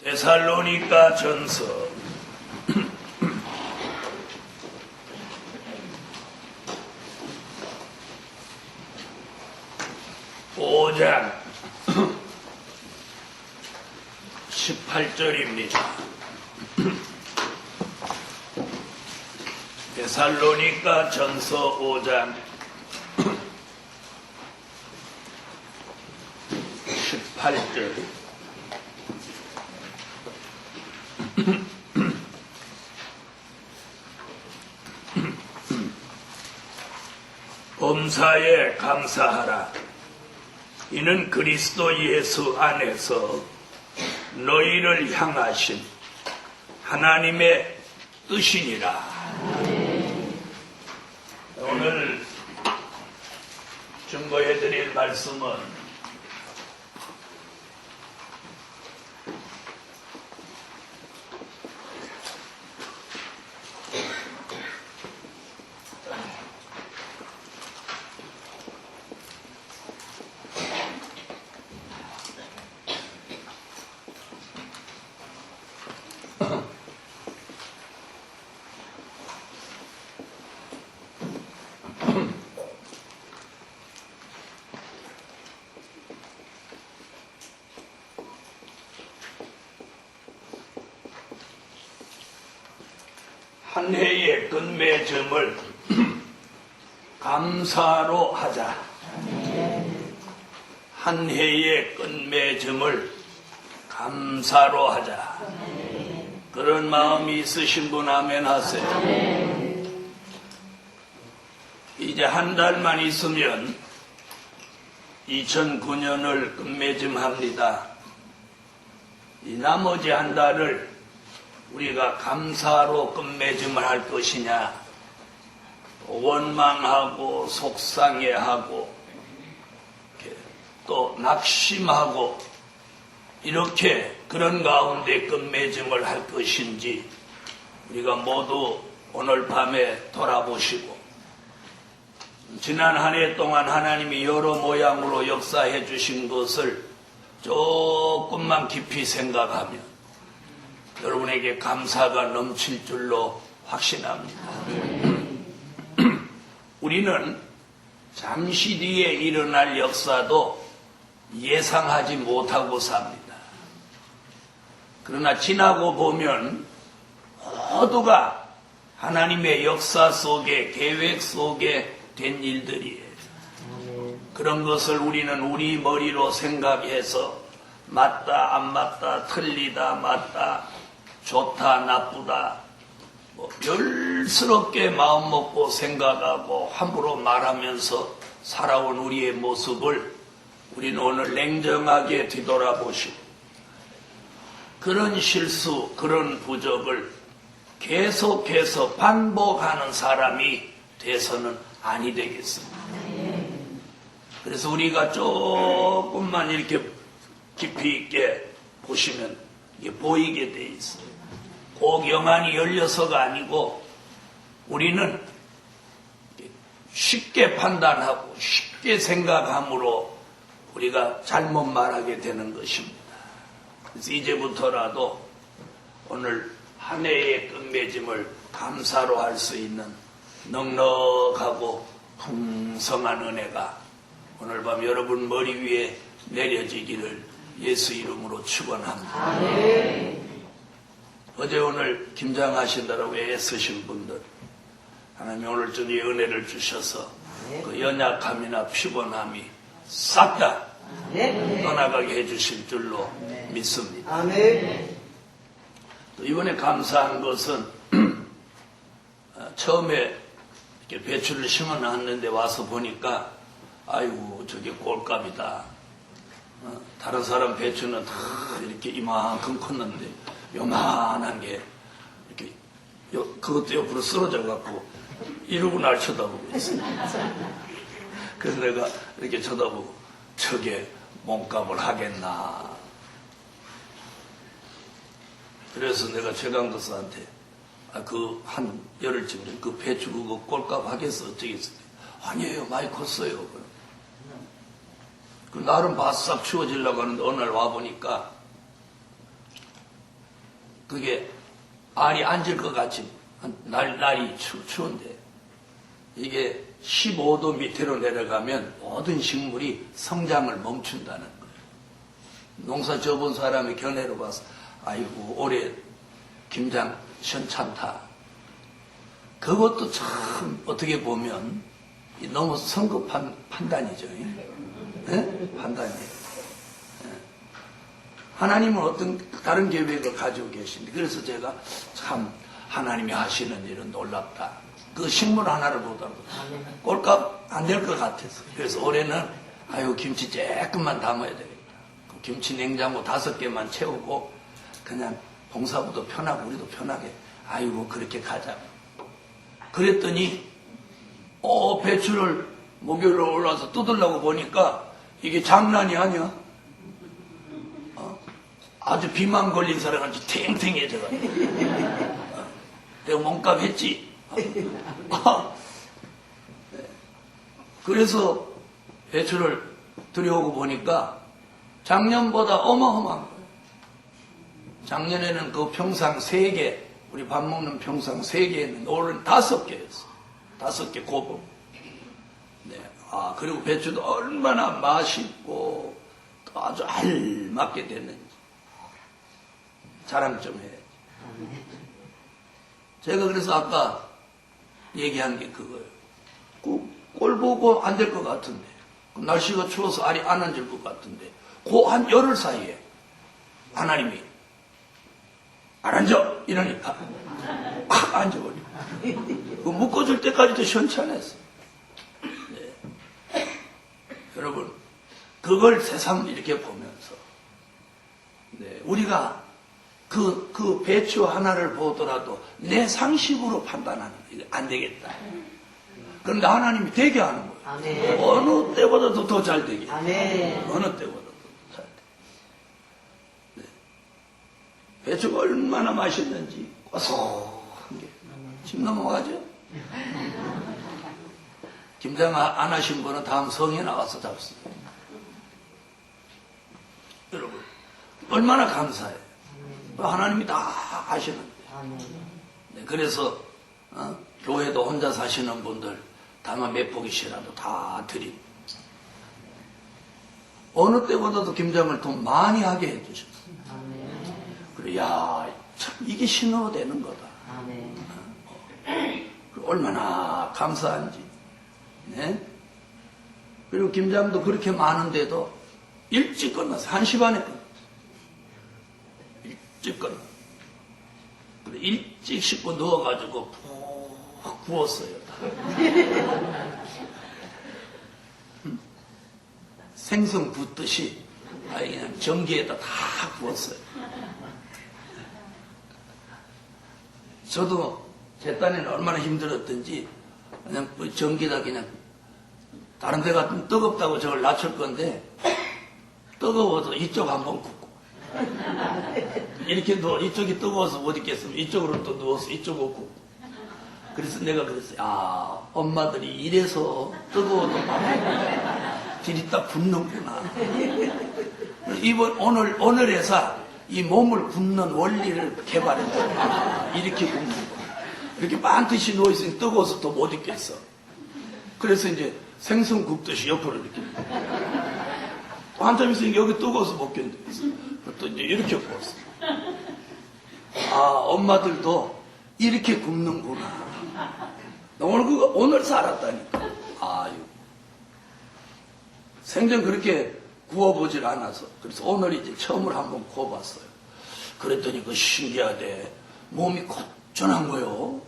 데살로니가 전서 5장 18절입니다. 데살로니가 전서 5장 18절. 범사에 감사하라. 이는 그리스도 예수 안에서 너희를 향하신 하나님의 뜻이니라. 오늘 증거해드릴 말씀은 한 해의 끝맺음을 감사로 하자. 한 해의 끝맺음을 감사로 하자. 그런 마음이 있으신 분 아멘 하세요. 이제 한 달만 있으면 2009년을 끝맺음합니다. 이 나머지 한 달을 우리가 감사로 끝맺음을 할 것이냐, 원망하고 속상해하고 또 낙심하고 이렇게 그런 가운데 끝맺음을 할 것인지 우리가 모두 오늘 밤에 돌아보시고, 지난 한 해 동안 하나님이 여러 모양으로 역사해 주신 것을 조금만 깊이 생각하면 여러분에게 감사가 넘칠 줄로 확신합니다. 우리는 잠시 뒤에 일어날 역사도 예상하지 못하고 삽니다. 그러나 지나고 보면 모두가 하나님의 역사 속에, 계획 속에 된 일들이에요. 그런 것을 우리는 우리 머리로 생각해서 맞다, 안 맞다, 틀리다, 맞다, 좋다, 나쁘다, 열스럽게 마음먹고 생각하고 함부로 말하면서 살아온 우리의 모습을 우리는 오늘 냉정하게 뒤돌아보시고, 그런 실수, 그런 부족을 계속해서 반복하는 사람이 돼서는 아니 되겠습니다. 그래서 우리가 조금만 이렇게 깊이 있게 보시면 이게 보이게 돼 있어요. 꼭 영안이 열려서가 아니고 우리는 쉽게 판단하고 쉽게 생각함으로 우리가 잘못 말하게 되는 것입니다. 그래서 이제부터라도 오늘 한 해의 끝맺음을 감사로 할 수 있는 넉넉하고 풍성한 은혜가 오늘 밤 여러분 머리 위에 내려지기를 예수 이름으로 축원합니다. 어제 오늘 김장하신다라고 애쓰신 분들, 하나님이 오늘 저녁에 은혜를 주셔서 그 연약함이나 피곤함이 싹 다 떠나가게 해주실 줄로 믿습니다. 또 이번에 감사한 것은 처음에 이렇게 배추를 심어놨는데 와서 보니까 아이고 저게 꼴값이다. 다른 사람 배추는 다 이렇게 이만큼 컸는데 요만한 게 이렇게 그것도 옆으로 쓰러져 갖고 이러고 날 쳐다보고 있어요. 그래서 내가 이렇게 쳐다보고 저게 몸값을 하겠나. 그래서 내가 최강도사한테 그 한 열흘쯤 전에 그 배추 그거 꼴값 하겠어 어쩌겠어. 아니에요, 많이 컸어요. 그 나름 바싹 추워지려고 하는데 어느 날 와보니까 그게 알이 앉을 것 같이 날이 추운데 이게 15도 밑으로 내려가면 모든 식물이 성장을 멈춘다는 거예요. 농사 져본 사람의 견해로 봐서 아이고 올해 김장 시원찮다. 그것도 참 어떻게 보면 너무 성급한 판단이죠. 네? 판단이에요. 하나님은 어떤 다른 계획을 가지고 계신데 그래서 제가 참 하나님이 하시는 일은 놀랍다. 그 식물 하나를 보더라도 꼴값 안 될 것 같아서 그래서 올해는 아유 김치 조금만 담아야 되겠다. 김치 냉장고 5개만 채우고 그냥 봉사부도 편하고 우리도 편하게 아이고 그렇게 가자. 그랬더니 배추를 목요일에 올라와서 뜯으려고 보니까 이게 장난이 아니야. 아주 비만 걸린 사람같이 탱탱해져가지고 내가 몸값 했지. 그래서 배추를 들여오고 보니까 작년보다 어마어마한 거예요. 작년에는 그 평상 3개, 우리 밥 먹는 평상 3개 했는데 올해는 5개였어. 5개 고봉. 네. 그리고 배추도 얼마나 맛있고 또 아주 알맞게 됐는지 자랑 좀 해야지. 제가 그래서 아까 얘기한 게 그거예요. 꼴 보고 안 될 것 같은데 날씨가 추워서 알이 안 앉을 것 같은데 그 한 열흘 사이에 하나님이 안 앉아 이러니까 확 앉아버리고 그 묶어줄 때까지도 시원찮았어. 네. 여러분 그걸 세상 이렇게 보면서 네, 우리가 그 배추 하나를 보더라도 내 상식으로 판단하는 거 안 되겠다. 그런데 하나님이 되게 하는 거예요. 아멘. 어느 때보다도 더 잘 되게. 아멘. 어느 때보다도 더 잘 되게. 네. 배추가 얼마나 맛있는지 고소한 게. 침 넘어가죠? 김장 안 하신 분은 다음 성에 나가서 잡습니다. 여러분 얼마나 감사해요. 하나님이 다 하시는데. 네, 그래서 교회도 혼자 사시는 분들 다만 몇 포기씩이라도 다 드립니다. 어느 때보다도 김장을 더 많이 하게 해주셨어요. 그래, 참 이게 신호가 되는 거다. 얼마나 감사한지. 네? 그리고 김장도 그렇게 많은데도 일찍 끝났어요. 1시 반에 끝났어요. 일찍 끝났어요. 일찍 씻고 누워가지고 푹 구웠어요. 생선 굽듯이 그냥 전기에다 다 구웠어요. 저도 제 딴에는 얼마나 힘들었던지 그냥 전기에다 그냥 다른 데 같으면 뜨겁다고 저걸 낮출 건데 뜨거워서 이쪽 한번 굽고 이렇게 누워 이쪽이 뜨거워서 못 있겠으면 이쪽으로 또 누워서 이쪽으로 굽고 그래서 내가 그랬어요. 엄마들이 이래서 뜨거워도 딜이 딱 굽는구나. 오늘에서 이 몸을 굽는 원리를 개발했다. 이렇게 굽는구나. 이렇게 반드시 누워있으니 뜨거워서 또 못 있겠어. 그래서 이제 생선 굽듯이 옆으로 이렇게. 한참 있으니까 여기 뜨거워서 못 견디겠어. 또 이제 이렇게 구웠어. 엄마들도 이렇게 굽는구나. 오늘 살았다니까. 생전 그렇게 구워보질 않아서. 그래서 오늘 이제 처음으로 한번 구워봤어요. 그랬더니 그 신기하대. 몸이 고전한 거요.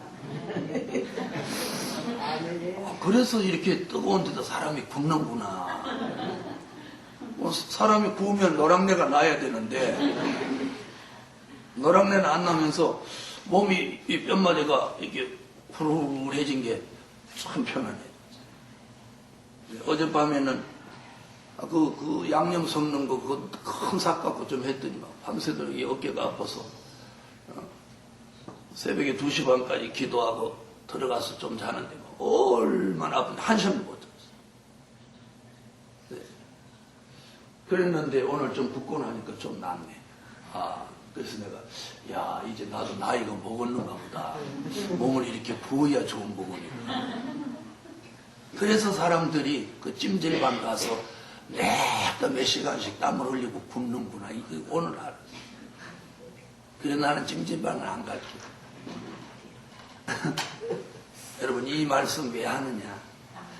그래서 이렇게 뜨거운 데다 사람이 굽는구나. 사람이 구우면 노랑내가 나야 되는데 노랑내는 안 나면서 몸이 이 뼘마디가 이렇게 후루룩해진 게 참 편하네. 어젯밤에는 그 양념 섞는 거 그거 큰 삭 갖고 좀 했더니 막 밤새도록 이 어깨가 아파서 새벽에 2시 반까지 기도하고 들어가서 좀 자는데 얼마나 아픈데 한시간도 못 잤어. 네. 그랬는데 오늘 좀 붓고 나니까 좀 낫네. 그래서 내가 야 이제 나도 나이가 먹었는가 보다. 몸을 이렇게 부어야 좋은 거구나. 그래서 사람들이 그 찜질방 가서 내가 몇 시간씩 땀을 흘리고 굶는구나. 이거 오늘 알았어. 그래 나는 찜질방을 안 갈게. 여러분 이 말씀 왜 하느냐.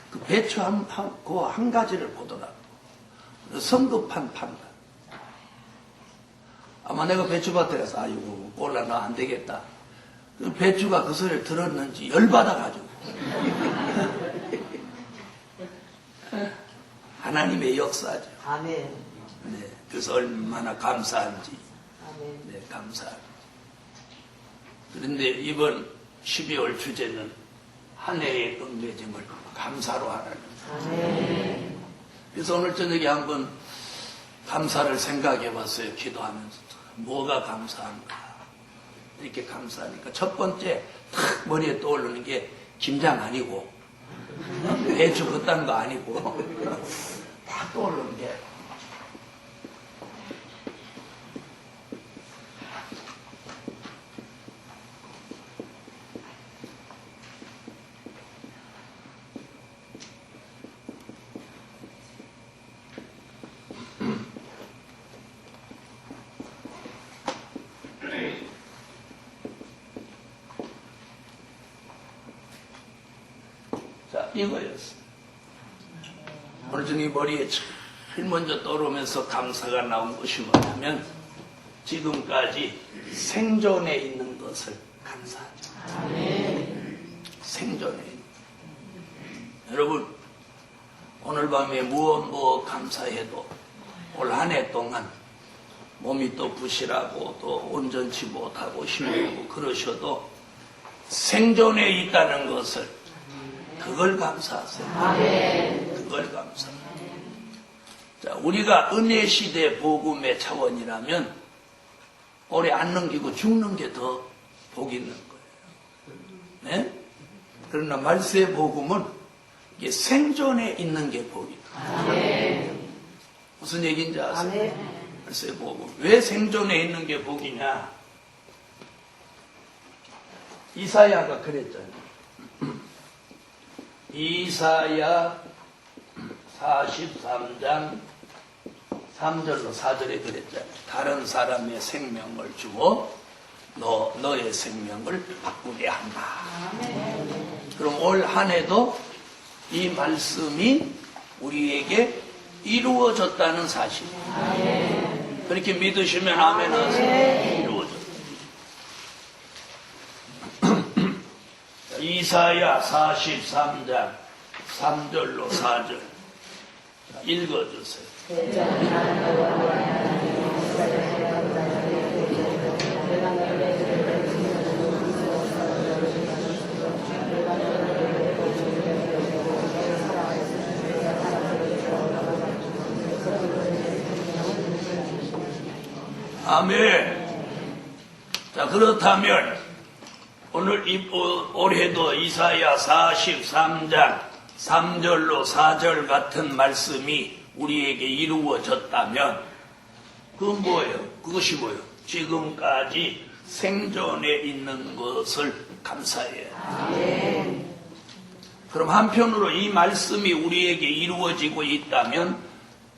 그 배추 한 가지를 보더라도 성급한 판단. 아마 내가 배추밭에 가서 아이고 꼴라 나 안 되겠다. 그 배추가 그 소리를 들었는지 열받아가지고 하나님의 역사죠. 아멘. 네, 그래서 얼마나 감사한지. 아멘. 네, 감사합니다. 그런데 이번 12월 주제는 한 해의 얽매짐을 감사로 하라는. 아멘. 그래서 오늘 저녁에 한번 감사를 생각해 봤어요. 기도하면서. 뭐가 감사한가. 이렇게 감사하니까 첫 번째 탁 머리에 떠오르는 게 김장 아니고 배추 그딴 거 아니고 딱 떠오르는 게 이거였어. 오늘 저녁에 머리에 제일 먼저 떠오르면서 감사가 나온 것이 뭐냐면 지금까지 생존해 있는 것을 감사하죠. 생존해 있는. 여러분 오늘 밤에 무엇 감사해도 올 한 해 동안 몸이 또 부실하고 또 온전치 못하고 힘들고 그러셔도 생존해 있다는 것을 그걸 감사하세요. 그걸 감사합니다. 자, 우리가 은혜 시대 복음의 차원이라면 오래 안 넘기고 죽는 게 더 복이 있는 거예요. 네? 그러나 말세의 복음은 이게 생존에 있는 게 복이다. 무슨 얘기인지 아세요? 말세의 복음. 왜 생존에 있는 게 복이냐? 이사야가 그랬잖아요. 이사야 43장 3절로 4절에 그랬잖아요. 다른 사람의 생명을 주어 너의 생명을 바꾸게 한다. 그럼 올 한 해도 이 말씀이 우리에게 이루어졌다는 사실이에요. 그렇게 믿으시면 아멘 하세요. 이루어졌다. 이사야 43장 3절로 4절 읽어주세요. 아멘. 자, 그렇다면 오늘 올해도 이사야 43장 3절로 4절 같은 말씀이 우리에게 이루어졌다면 그건 뭐예요? 그것이 뭐예요? 지금까지 생존해 있는 것을 감사해요. 그럼 한편으로 이 말씀이 우리에게 이루어지고 있다면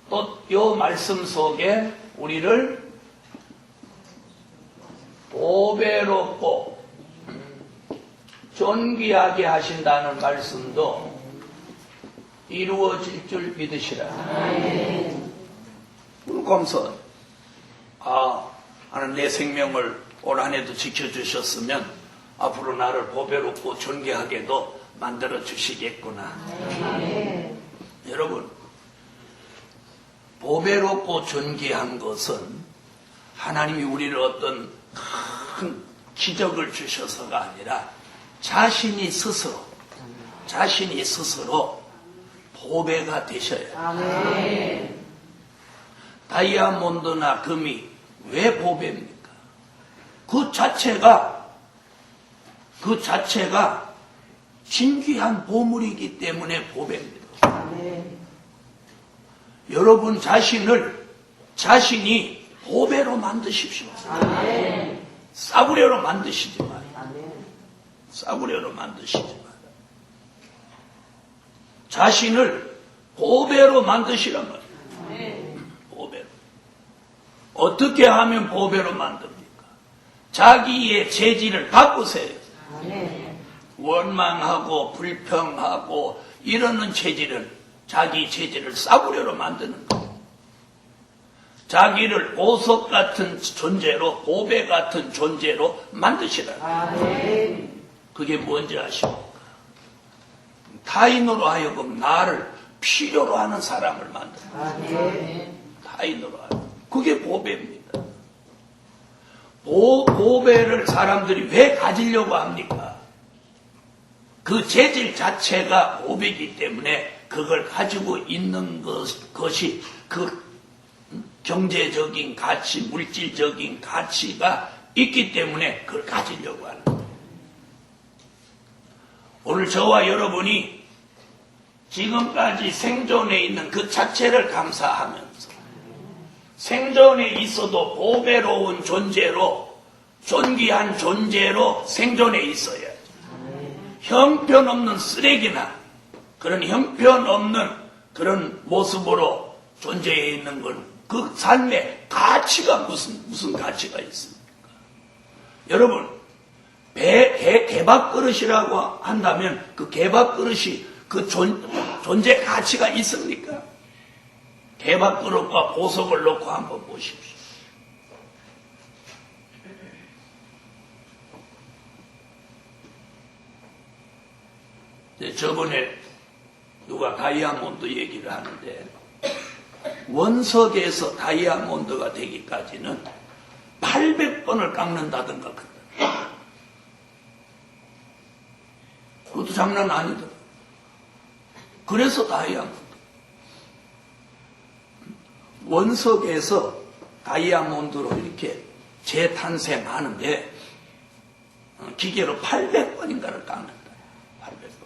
또 이 말씀 속에 우리를 보배롭고 존귀하게 하신다는 말씀도 이루어질 줄 믿으시라. 감사. 나는 내 생명을 올 한 해도 지켜주셨으면 앞으로 나를 보배롭고 존귀하게도 만들어 주시겠구나. 여러분, 보배롭고 존귀한 것은 하나님이 우리를 어떤 큰 기적을 주셔서가 아니라 자신이 스스로 보배가 되셔야 해요. 다이아몬드나 금이 왜 보배입니까? 그 자체가 진귀한 보물이기 때문에 보배입니다. 여러분 자신이 보배로 만드십시오. 아멘. 싸구려로 만드시지 마요. 아멘. 싸구려로 만드시지 마요. 자신을 보배로 만드시란 말이에요. 아멘. 보배로. 어떻게 하면 보배로 만듭니까? 자기의 재질을 바꾸세요. 아멘. 원망하고 불평하고 이러는 체질을, 자기 체질을 싸구려로 만드는 거예요. 자기를 보석 같은 존재로, 보배 같은 존재로 만드시라. 아멘. 그게 뭔지 아십니까? 타인으로 하여금 나를 필요로 하는 사람을 만드는 거예요. 아멘. 타인으로 하여금. 그게 보배입니다. 보배를 사람들이 왜 가지려고 합니까? 그 재질 자체가 보배이기 때문에 그걸 가지고 있는 것이 그 경제적인 가치, 물질적인 가치가 있기 때문에 그걸 가지려고 하는 거예요. 오늘 저와 여러분이 지금까지 생존해 있는 그 자체를 감사하면서 생존에 있어도 보배로운 존재로, 존귀한 존재로 생존해 있어야죠. 형편없는 쓰레기나 그런 형편없는 그런 모습으로 존재해 있는 건 그 삶의 가치가 무슨 가치가 있습니까? 여러분, 개밥그릇이라고 한다면 그 개밥그릇이 그 존재 가치가 있습니까? 개밥그릇과 보석을 놓고 한번 보십시오. 저번에 누가 다이아몬드 얘기를 하는데 원석에서 다이아몬드가 되기까지는 800번을 깎는다든가 그러더라. 그것도 장난 아니더라. 그래서 다이아몬드. 원석에서 다이아몬드로 이렇게 재탄생하는데 기계로 800번인가를 깎는다. 800번.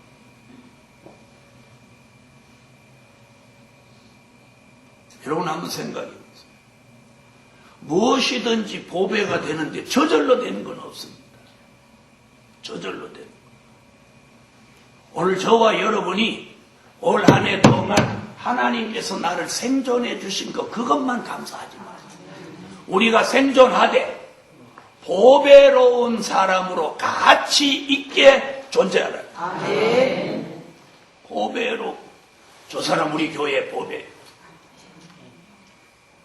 여러분 한번 생각해 보세요. 무엇이든지 보배가 되는데 저절로 되는 건 없습니다. 저절로 되는 거. 오늘 저와 여러분이 올 한 해 동안 하나님께서 나를 생존해 주신 것 그것만 감사하지 마세요. 우리가 생존하되 보배로운 사람으로 가치 있게 존재하라. 아멘. 보배로. 저 사람 우리 교회 보배.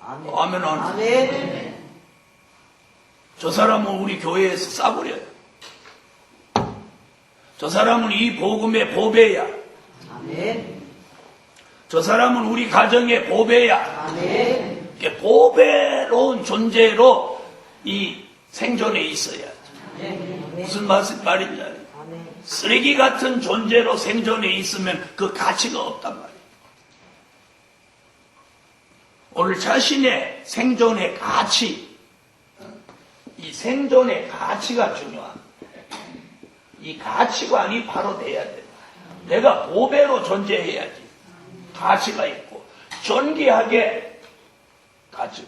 아멘. 아멘. 아멘. 저 사람은 우리 교회에서 싸구려요. 저 사람은 이 복음의 보배야. 아멘. 저 사람은 우리 가정의 보배야. 아멘. 이렇게 보배로운 존재로 이 생존에 있어야지. 아멘. 무슨 말인지 알아요? 아멘. 쓰레기 같은 존재로 생존에 있으면 그 가치가 없단 말이에요. 오늘 자신의 생존의 가치, 이 생존의 가치가 중요합니다. 이 가치관이 바로 돼야 돼요. 내가 보배로 존재해야지. 가치가 있고 존귀하게 가치.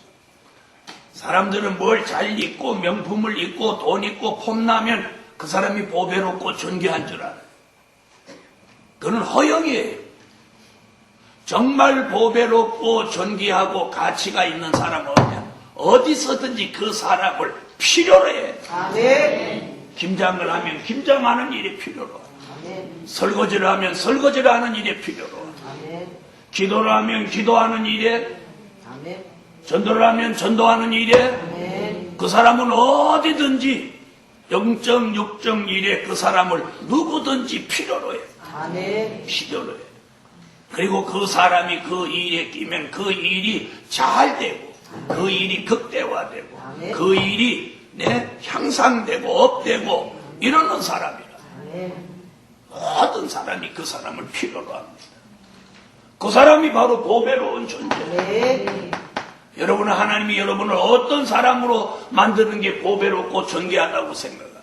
사람들은 뭘 잘 입고 명품을 입고 돈 있고 폼나면 그 사람이 보배롭고 존귀한 줄 알아요. 그건 허영이에요. 정말 보배롭고 존귀하고 가치가 있는 사람은 어디서든지 그 사람을 필요로 해. 아멘. 김장을 하면 김장하는 일이 필요로 하고, 아멘. 설거지를 하면 설거지를 하는 일이 필요로 하고, 아멘. 기도를 하면 기도하는 일에, 아멘. 전도를 하면 전도하는 일에, 아멘. 그 사람은 어디든지 0.6점 일에 그 사람을 누구든지 필요로 해. 아멘. 필요로 해. 그리고 그 사람이 그 일에 끼면 그 일이 잘 되고, 그 일이 극대화되고, 아멘. 그 일이 향상되고 업되고 이러는 사람이라. 아멘. 모든 사람이 그 사람을 필요로 합니다. 그 사람이 바로 보배로운 존재. 아멘. 여러분은 하나님이 여러분을 어떤 사람으로 만드는 게 보배롭고 존귀하다고 생각합니다.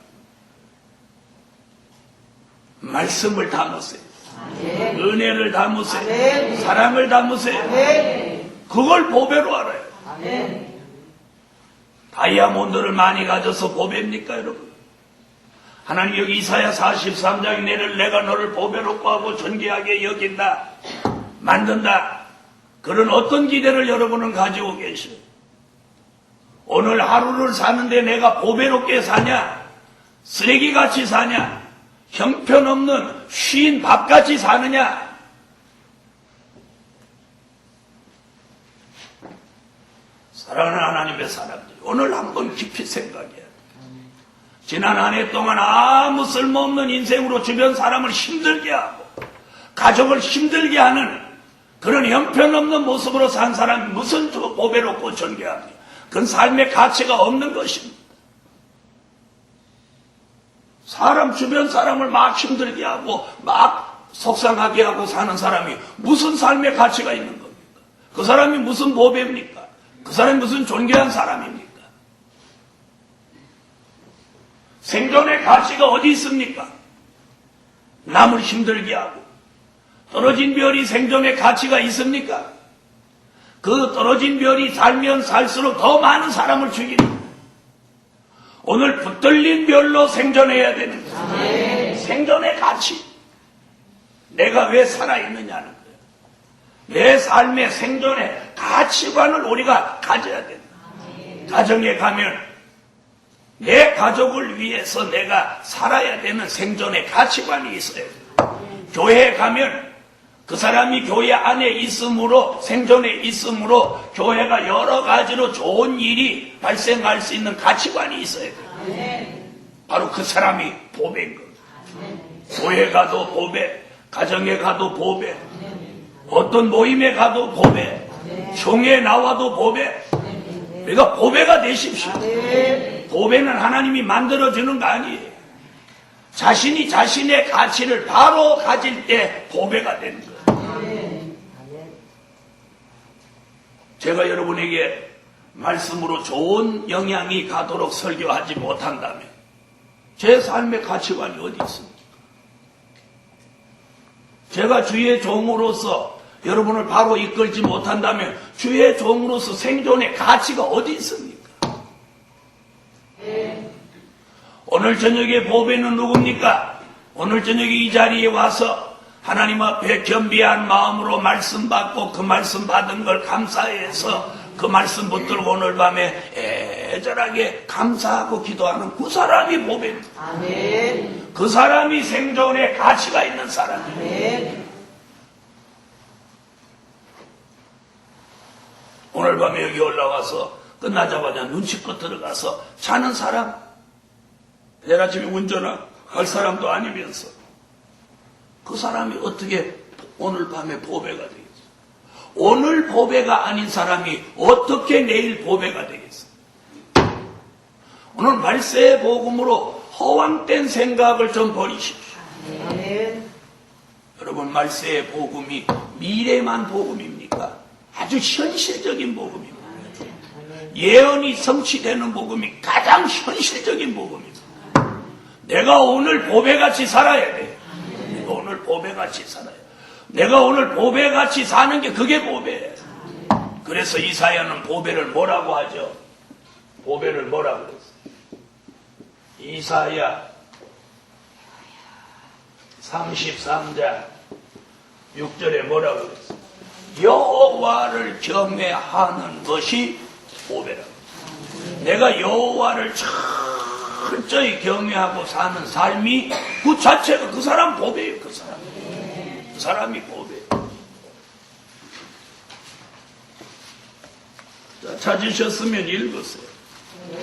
말씀을 담으세요. 아멘. 은혜를 담으세요. 아멘. 사랑을 담으세요. 사랑을 담으세요. 아멘. 그걸 보배로 알아요. 아멘. 그걸 보배로 알아요. 아멘. 아멘. 다이아몬드를 많이 가져서 보배입니까, 여러분? 하나님 여기 이사야 43장에 내가 너를 보배롭고 하고 존귀하게 여긴다, 만든다. 그런 어떤 기대를 여러분은 가지고 계셔? 오늘 하루를 사는데 내가 보배롭게 사냐? 쓰레기같이 사냐? 형편없는 쉬인 밥같이 사느냐? 사랑하는 하나님의 사람들, 오늘 한번 깊이 생각해야 돼. 지난 한 해 동안 아무 쓸모없는 인생으로 주변 사람을 힘들게 하고 가족을 힘들게 하는 그런 형편없는 모습으로 산 사람이 무슨 보배롭고 존귀합니까? 그건 삶의 가치가 없는 것입니다. 사람 주변 사람을 막 힘들게 하고 막 속상하게 하고 사는 사람이 무슨 삶의 가치가 있는 겁니까? 그 사람이 무슨 보배입니까? 그 사람이 무슨 존귀한 사람입니까? 생존의 가치가 어디 있습니까? 남을 힘들게 하고 떨어진 별이 생존의 가치가 있습니까? 그 떨어진 별이 살면 살수록 더 많은 사람을 죽이는, 오늘 붙들린 별로 생존해야 되는 거예요. 생존의 가치. 내가 왜 살아있느냐는 거예요. 내 삶의 생존의 가치관을 우리가 가져야 된다. 가정에 가면 내 가족을 위해서 내가 살아야 되는 생존의 가치관이 있어야 돼요. 교회에 가면 그 사람이 교회 안에 있으므로, 생존에 있으므로 교회가 여러 가지로 좋은 일이 발생할 수 있는 가치관이 있어야 돼요. 바로 그 사람이 보배인 겁니다. 교회 가도 보배, 가정에 가도 보배, 어떤 모임에 가도 보배, 총회에 나와도 보배. 그러니까 보배가 되십시오. 보배는 하나님이 만들어주는 거 아니에요. 자신이 자신의 가치를 바로 가질 때 보배가 되는 거예요. 제가 여러분에게 말씀으로 좋은 영향이 가도록 설교하지 못한다면 제 삶의 가치관이 어디 있습니까? 제가 주의 종으로서 여러분을 바로 이끌지 못한다면 주의 종으로서 생존의 가치가 어디 있습니까? 오늘 저녁에 보배는 누굽니까? 오늘 저녁에 이 자리에 와서 하나님 앞에 겸비한 마음으로 말씀 받고 그 말씀 받은 걸 감사해서 그 말씀 붙들고 오늘 밤에 애절하게 감사하고 기도하는 그 사람이 보배입니다. 아멘. 그 사람이 생존의 가치가 있는 사람입니다. 아멘. 오늘 밤에 여기 올라와서 끝나자마자 눈치껏 들어가서 자는 사람, 내일 아침에 운전할 사람도 아니면서 그 사람이 어떻게 오늘 밤에 보배가 되겠어? 오늘 보배가 아닌 사람이 어떻게 내일 보배가 되겠어? 오늘 말세의 복음으로 허황된 생각을 좀 버리십시오. 아멘. 여러분, 말세의 복음이 미래만 복음입니까? 아주 현실적인 복음입니다. 예언이 성취되는 복음이 가장 현실적인 복음입니다. 내가 오늘 보배같이 살아야 돼. 내가 오늘 보배같이 살아야 돼. 내가 오늘 보배같이 사는 게 그게 보배예요. 그래서 이사야는 보배를 뭐라고 하죠? 보배를 뭐라고 했어요? 이사야 33장 6절에 뭐라고 했어요? 여호와를 경외하는 것이 보배라고. 내가 여호와를 철저히 경외하고 사는 삶이 그 자체가 그 사람 보배예요. 그 사람. 그 사람이 보배예요. 자, 찾으셨으면 읽으세요.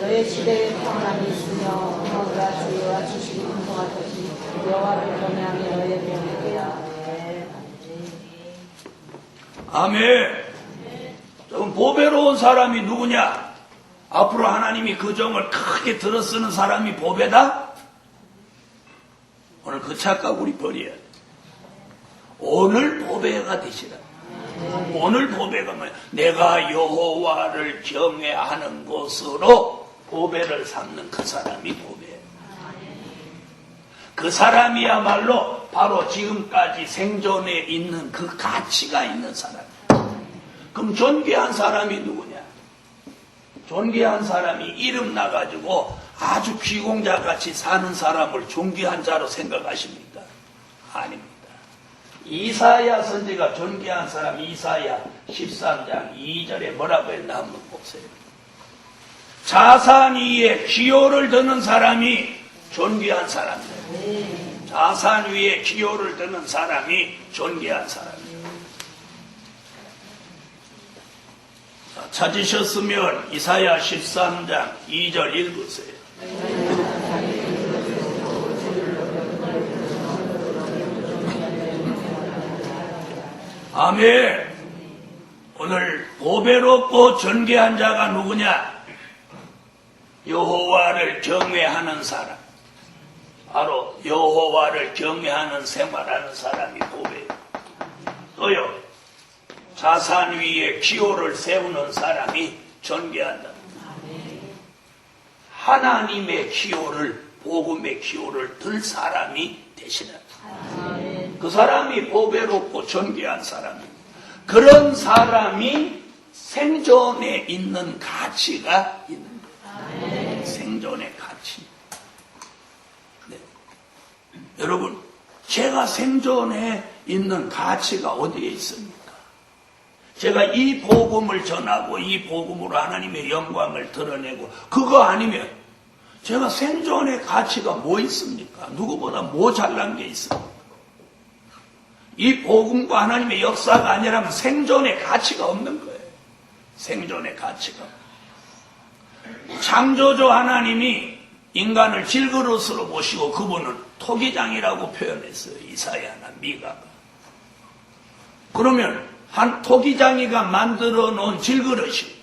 너의 시대에 평안이 있으며 너가 주여와 지식이 풍성하듯이 여호와를 경외하며 너의 명예되라. 아멘. 조금 보배로운 사람이 누구냐? 앞으로 하나님이 그 종을 크게 들어쓰는 사람이 보배다? 오늘 그 착각 우리 버려야 돼. 오늘 보배가 되시라. 오늘 보배가 뭐야? 내가 여호와를 경외하는 것으로 보배를 삼는 그 사람이 보배예요. 그 사람이야말로 바로 지금까지 생존에 있는 그 가치가 있는 사람. 그럼 존귀한 사람이 누구냐? 존귀한 사람이 이름 나가지고 아주 귀공자같이 사는 사람을 존귀한 자로 생각하십니까? 아닙니다. 이사야 선지가 존귀한 사람 이사야 13장 2절에 뭐라고 했나 한번 보세요. 자산 위에 기호를 드는 사람이 존귀한 사람이에요. 자산 위에 기호를 드는 사람이 존귀한 사람이에요. 찾으셨으면 이사야 13장 2절 읽으세요. 아멘. 오늘 보배롭고 존귀한 자가 누구냐? 여호와를 경외하는 사람. 바로 여호와를 경외하는 생활하는 사람이 보배예요. 또요, 자산 위에 기호를 세우는 사람이 존귀한다. 하나님의 기호를, 복음의 기호를 들 사람이 되시는 그 사람이 보배롭고 존귀한 사람입니다. 그런 사람이 생존에 있는 가치가 있는 거예요. 생존의 가치. 네. 여러분, 제가 생존에 있는 가치가 어디에 있습니까? 제가 이 복음을 전하고 이 복음으로 하나님의 영광을 드러내고 그거 아니면 제가 생존의 가치가 뭐 있습니까? 누구보다 뭐 잘난 게 있습니까? 이 복음과 하나님의 역사가 아니라면 생존의 가치가 없는 거예요. 생존의 가치가. 창조주 하나님이 인간을 질그릇으로 보시고 그분은 토기장이라고 표현했어요. 이사야나 미가가. 그러면 한 토기장이가 만들어 놓은 질그릇이,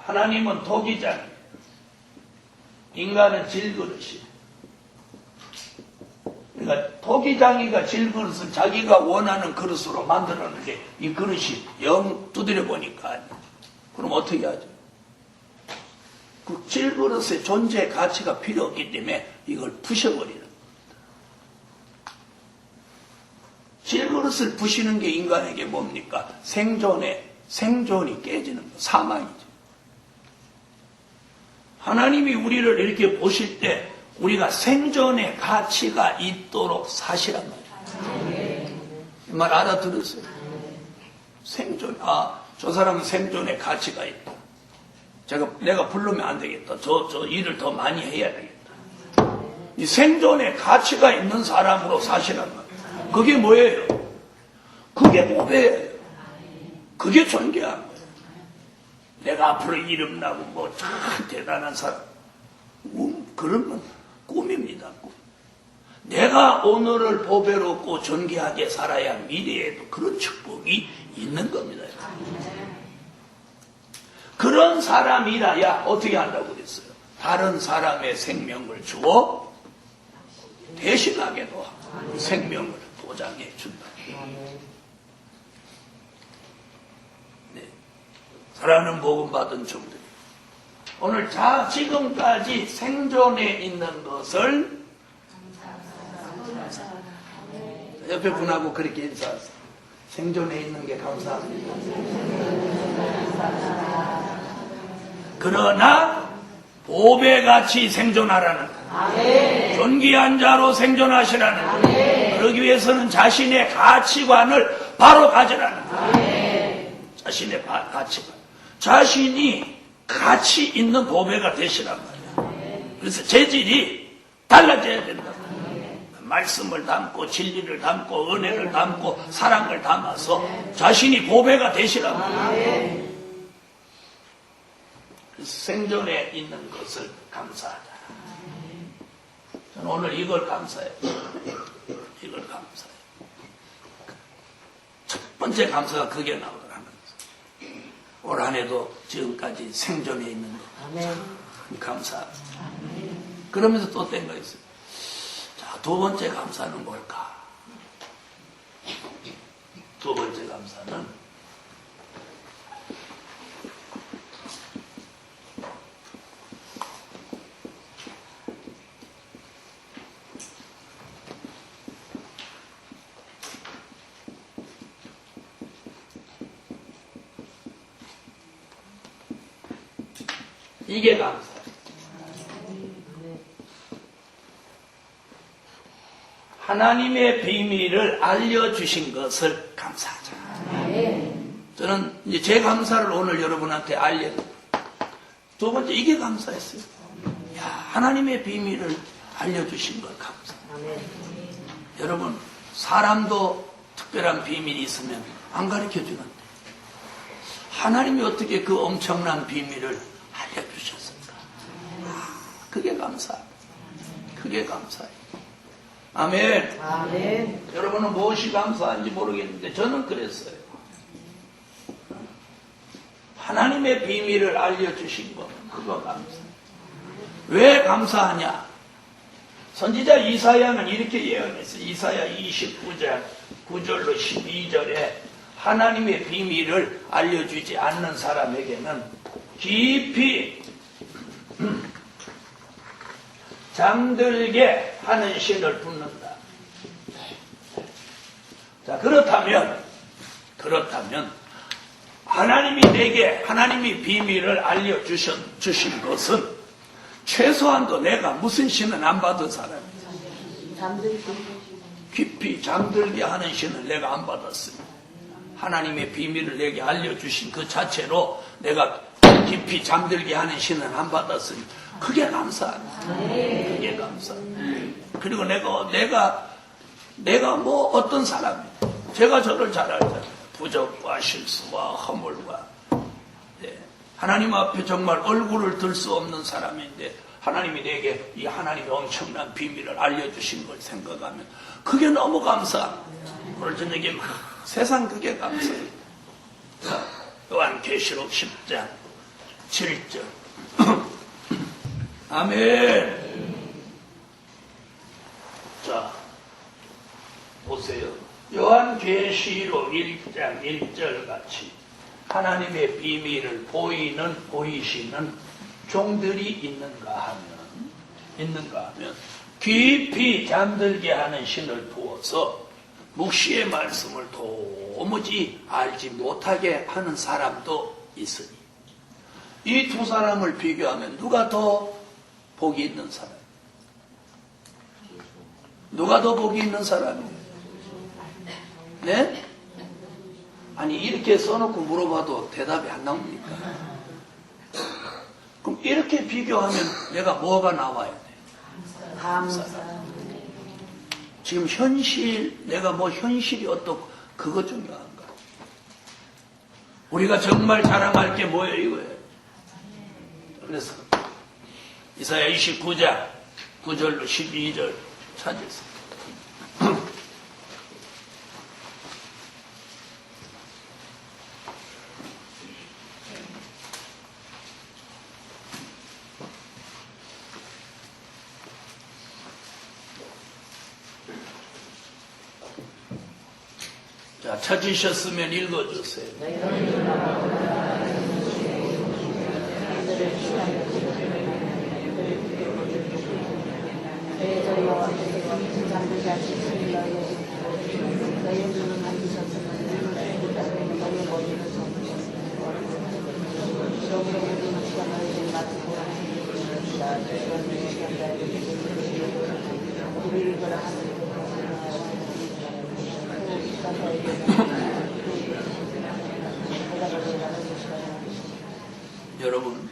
하나님은 토기장, 인간은 질그릇이. 그러니까 토기장이가 질그릇을 자기가 원하는 그릇으로 만들었는데 이 그릇이 영 두드려 보니까 그럼 어떻게 하죠? 그 질그릇의 존재 가치가 필요 없기 때문에 이걸 부셔버리는 겁니다. 질그릇을 부시는 게 인간에게 뭡니까? 생존이 깨지는 거, 사망이죠. 하나님이 우리를 이렇게 보실 때 우리가 생존의 가치가 있도록 사시란 말이에요. 이 말 알아들으세요? 생존, 저 사람은 생존의 가치가 있다. 내가 부르면 안 되겠다. 저 일을 더 많이 해야 되겠다. 이 생존의 가치가 있는 사람으로 사시란 말이에요. 그게 뭐예요? 그게 보배예요. 그게 존귀한 거예요. 내가 앞으로 이름 나고 참 대단한 사람. 그러면 꿈입니다. 꿈. 내가 오늘을 보배롭고 존귀하게 살아야 미래에도 그런 축복이 있는 겁니다. 그런 사람이라야 어떻게 한다고 그랬어요? 다른 사람의 생명을 주어 대신하게도 하고 생명을 보장해 준다. 네. 사랑하는 복음 받은 종들, 오늘 지금까지 생존해 있는 것을 옆에 분하고 그렇게 인사하세요. 생존해 있는 게 감사합니다. 그러나 보배같이 생존하라는 거예요. 존귀한 자로 생존하시라는 거예요. 그러기 위해서는 자신의 가치관을 바로 가지라는 거예요. 자신의 가치관. 자신이 가치 있는 보배가 되시란 말이에요. 그래서 재질이 달라져야 된다. 말씀을 담고 진리를 담고 은혜를 담고 사랑을 담아서 자신이 보배가 되시란 말이에요. 생존에 있는 것을 감사하자. 저는 오늘 이걸 감사해요. 이걸 감사해요. 첫 번째 감사가 그게 나오더라는 거예요. 올 한 해도 지금까지 생존해 있는 것 참 감사합니다. 그러면서 또 된 거 있어요. 자, 두 번째 감사는 뭘까? 두 번째 감사는 이게 감사. 하나님의 비밀을 알려주신 것을 감사하자. 저는 이제 제 감사를 오늘 여러분한테 두 번째, 이게 감사했어요. 야, 하나님의 비밀을 알려주신 걸 감사. 여러분, 사람도 특별한 비밀이 있으면 안 가르쳐 주는데, 하나님이 어떻게 그 엄청난 비밀을 알려주셨을까? 그게 감사. 그게 감사예요. 아멘. 아멘. 여러분은 무엇이 감사한지 모르겠는데 저는 그랬어요. 하나님의 비밀을 알려주신 것, 그거 감사. 왜 감사하냐? 선지자 이사야는 이렇게 예언했어요. 이사야 29장 9절로 12절에 하나님의 비밀을 알려주지 않는 사람에게는 깊이 잠들게 하는 신을 붓는다. 자, 그렇다면 하나님이 내게 하나님의 비밀을 알려주신 것은 최소한도 내가 무슨 신은 안 받은 사람이야. 깊이 잠들게 하는 신을 내가 안 받았습니다. 하나님의 비밀을 내게 알려주신 그 자체로 내가 깊이 잠들게 하는 신은 안 받았으니 그게 감사하다. 그게 감사. 그리고 내가 뭐 어떤 사람이에요. 제가 저를 잘 알잖아요. 부족과 실수와 허물과 하나님 앞에 정말 얼굴을 들 수 없는 사람인데 하나님이 내게 이 하나님의 엄청난 비밀을 알려주신 걸 생각하면 그게 너무 감사. 오늘 저녁에 막 세상 그게 감사해요. 자, 요한계시록 10장 7절. 아멘. 자, 보세요. 요한계시록 1장 1절 같이 하나님의 비밀을 보이시는 종들이 있는가 하면 깊이 잠들게 하는 신을 부어서 묵시의 말씀을 도무지 알지 못하게 하는 사람도 있으니 이 두 사람을 비교하면 누가 더 복이 있는 사람? 누가 더 복이 있는 사람이에요? 네? 아니 이렇게 써놓고 물어봐도 대답이 안 나옵니까? 그럼 이렇게 비교하면 내가 뭐가 나와야 돼요? 감사. 지금 현실, 내가 뭐 현실이 어떻고 그거 중요한가? 우리가 정말 자랑할 게 뭐예요 이거예요? 그래서 이사야 29장 9절로 12절 찾으세요. 자, 찾으셨으면 읽어주세요. 여러분,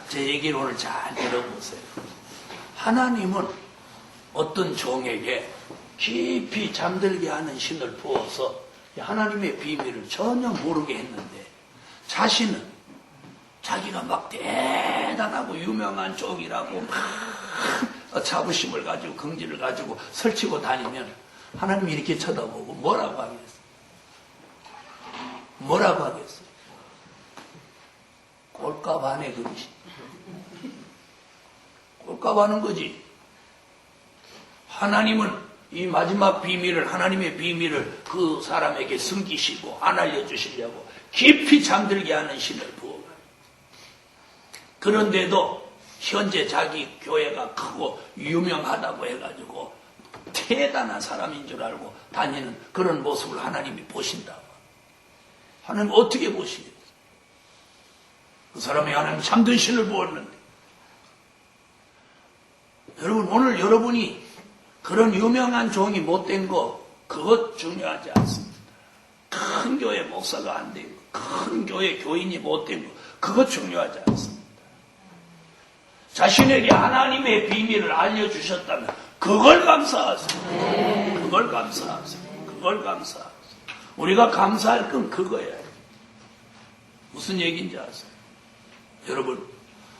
제 얘기를 오늘 잘 들어보세요. 하나님은 어떤 종에게 깊이 잠들게 하는 신을 부어서 하나님의 비밀을 전혀 모르게 했는데 자신은 자기가 막 대단하고 유명한 종이라고 막 자부심을 가지고 긍지를 가지고 설치고 다니면 하나님이 이렇게 쳐다보고 뭐라고 하겠어요? 뭐라고 하겠어요? 꼴값 안에 그러시. 꼴값 하는 거지. 하나님은 이 마지막 비밀을, 하나님의 비밀을 그 사람에게 숨기시고 안 알려주시려고 깊이 잠들게 하는 신을 부어요. 그런데도 현재 자기 교회가 크고 유명하다고 해가지고 대단한 사람인 줄 알고 다니는 그런 모습을 하나님이 보신다고. 하나님 어떻게 보시겠어요? 그 사람이 하나님 참된 신을 보았는데. 여러분, 오늘 여러분이 그런 유명한 종이 못된 거, 그것 중요하지 않습니다. 큰 교회 목사가 안 된 거, 큰 교회 교인이 못된 거, 그것 중요하지 않습니다. 자신에게 하나님의 비밀을 알려주셨다면 그걸 감사하세요. 그걸 감사하세요. 그걸 감사하세요. 우리가 감사할 건 그거예요. 무슨 얘기인지 아세요? 여러분,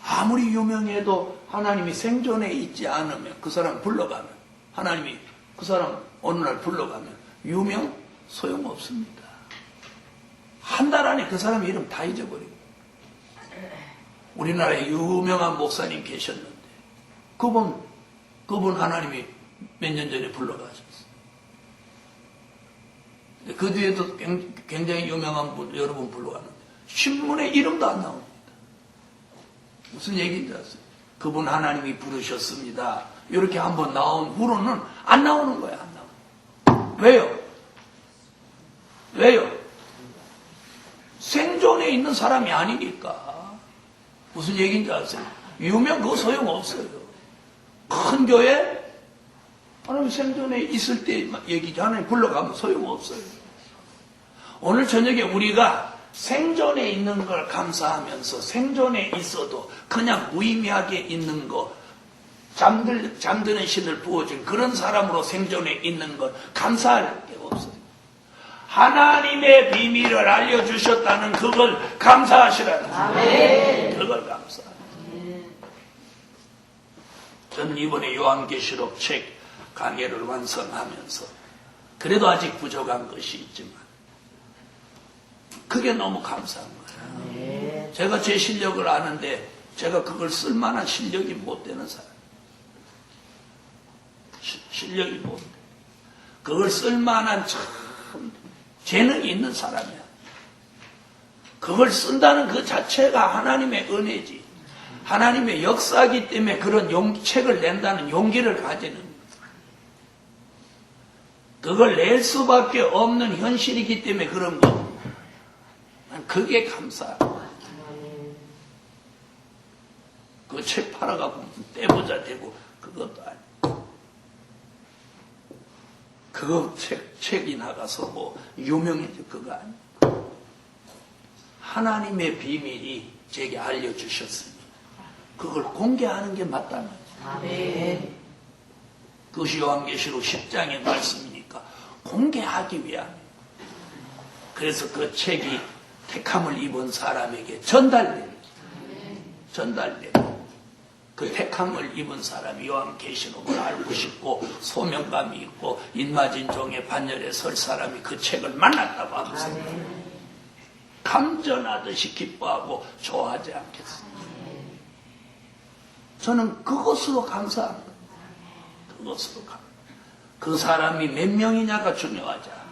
아무리 유명해도 하나님이 생존에 있지 않으면, 그 사람 불러가면, 하나님이 그 사람 어느 날 불러가면 유명 소용없습니다. 한 달 안에 그 사람 이름 다 잊어버립니다. 우리나라에 유명한 목사님 계셨는데 그분 하나님이 몇 년 전에 불러가셨어요. 그 뒤에도 굉장히 유명한 분 여러 분 불러갔는데 신문에 이름도 안 나옵니다. 무슨 얘기인지 아세요? 그분 하나님이 부르셨습니다. 이렇게 한번 나온 후로는 안 나오는 거예요. 안 나와요. 왜요? 왜요? 생존에 있는 사람이 아니니까. 무슨 얘기인지 아세요? 유명 그거 소용없어요. 큰 교회 하나님 생존에 있을 때 얘기지. 하나님 불러가면 소용없어요. 오늘 저녁에 우리가 생존에 있는 걸 감사하면서 생존에 있어도 그냥 무의미하게 있는 거, 잠드는 신을 부어준 그런 사람으로 생존에 있는 걸 감사할 게 없어요. 하나님의 비밀을 알려주셨다는 그걸 감사하시라는 거예요. 그걸 감사합니다. 저는 이번에 요한계시록 책 강해를 완성하면서 그래도 아직 부족한 것이 있지만 그게 너무 감사한 거예요. 제가 제 실력을 아는데 제가 그걸 쓸만한 실력이 못 되는 사람. 실력이 못 돼. 그걸 쓸만한 참 재능이 있는 사람이야. 그걸 쓴다는 그 자체가 하나님의 은혜지. 하나님의 역사이기 때문에 그런 책을 낸다는 용기를 가지는 거예요. 그걸 낼 수밖에 없는 현실이기 때문에 그런 거. 그게 감사하고. 그 책 팔아갖고 떼보자 되고 그것도 아니고. 그거 책이 나가서 뭐 유명해져 그거 아니고. 하나님의 비밀이 제게 알려주셨으니 그걸 공개하는 게 맞다는 거죠. 아멘. 그것이 요한계시록 10장의 말씀이니까 공개하기 위함이에요. 그래서 그 책이 택함을 입은 사람에게 전달됩니다. 그 택함을 입은 사람이 요한계시록을 알고 싶고 소명감이 있고 인마진종의 반열에 설 사람이 그 책을 만났다고 하면서 감전하듯이 기뻐하고 좋아하지 않겠습니까? 저는 그것으로 감사합니다. 그것으로 감사합니다. 그 사람이 몇 명이냐가 중요하지 않아요.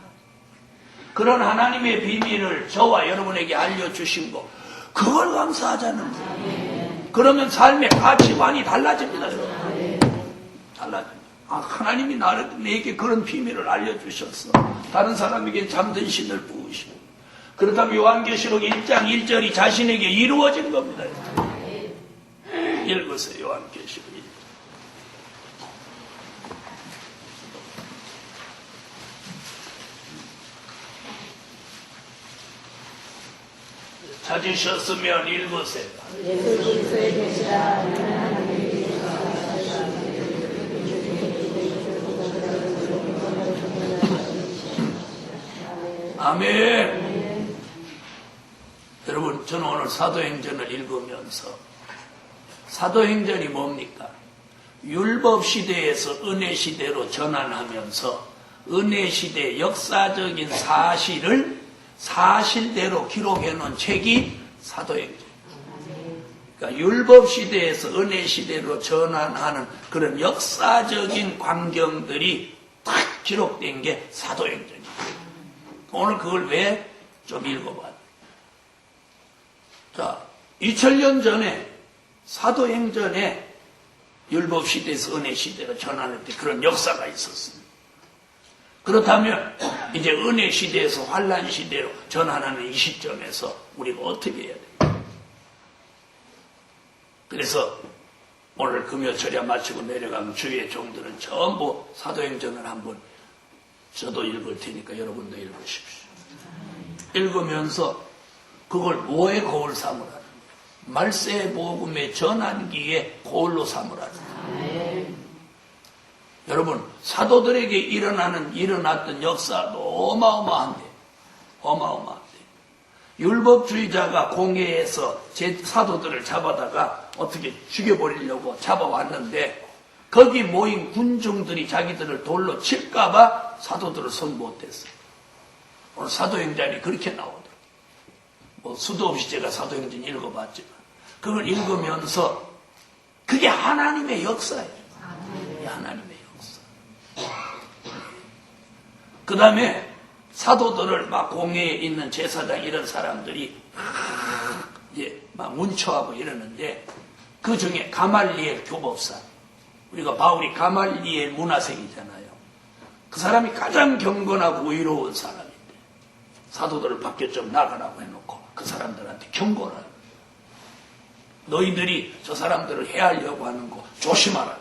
그런 하나님의 비밀을 저와 여러분에게 알려주신 거, 그걸 감사하자는 거예요. 그러면 삶의 가치관이 달라집니다. 달라집니다. 아, 하나님이 내게 그런 비밀을 알려주셨어. 다른 사람에게 잠든 신을 부으시고. 그렇다면 요한계시록 1장 1절이 자신에게 이루어진 겁니다. 읽으세요. 요한계시록 1장. 찾으셨으면 읽으세요. 예수 그리스도의 계시라 하나님의 아멘. 여러분, 저는 오늘 사도행전을 읽으면서 사도행전이 뭡니까? 율법시대에서 은혜시대로 전환하면서 은혜시대 역사적인 사실을 사실대로 기록해놓은 책이 사도행전. 그러니까 율법시대에서 은혜시대로 전환하는 그런 역사적인 광경들이 딱 기록된 게 사도행전이에요. 오늘 그걸 왜 좀 읽어봐요. 자, 2000년 전에 사도행전에 율법시대에서 은혜시대로 전환할 때 그런 역사가 있었습니다. 그렇다면 이제 은혜시대에서 환란시대로 전환하는 이 시점에서 우리가 어떻게 해야 돼요? 그래서 오늘 금요 철야 마치고 내려가면 주위의 종들은 전부 사도행전을 한번 저도 읽을 테니까 여러분도 읽으십시오. 읽으면서 그걸 뭐의 거울 삼으라는 거예요. 말세의 복음의 전환기에 거울로 삼으라는 거예요. 여러분, 사도들에게 일어났던 역사도 어마어마한데, 어마어마한데. 율법주의자가 공회에서 제 사도들을 잡아다가 어떻게 죽여버리려고 잡아왔는데, 거기 모인 군중들이 자기들을 돌로 칠까봐 사도들을 손 못댔어요. 오늘 사도행전이 그렇게 나오더라고요. 뭐 수도 없이 제가 사도행전 읽어봤지만, 그걸 읽으면서 그게 하나님의 역사예요. 하나님의 역사. 그 다음에 사도들을 막 공회에 있는 제사장 이런 사람들이 이제 막 문초하고 이러는데, 그 중에 가말리엘 교법사, 우리가 바울이 가말리엘 문화생이잖아요. 그 사람이 가장 경건하고 의로운 사람인데 사도들을 밖에 좀 나가라고 해놓고 그 사람들한테 경고를 하는 거예요. 너희들이 저 사람들을 해하려고 하는 거 조심하라.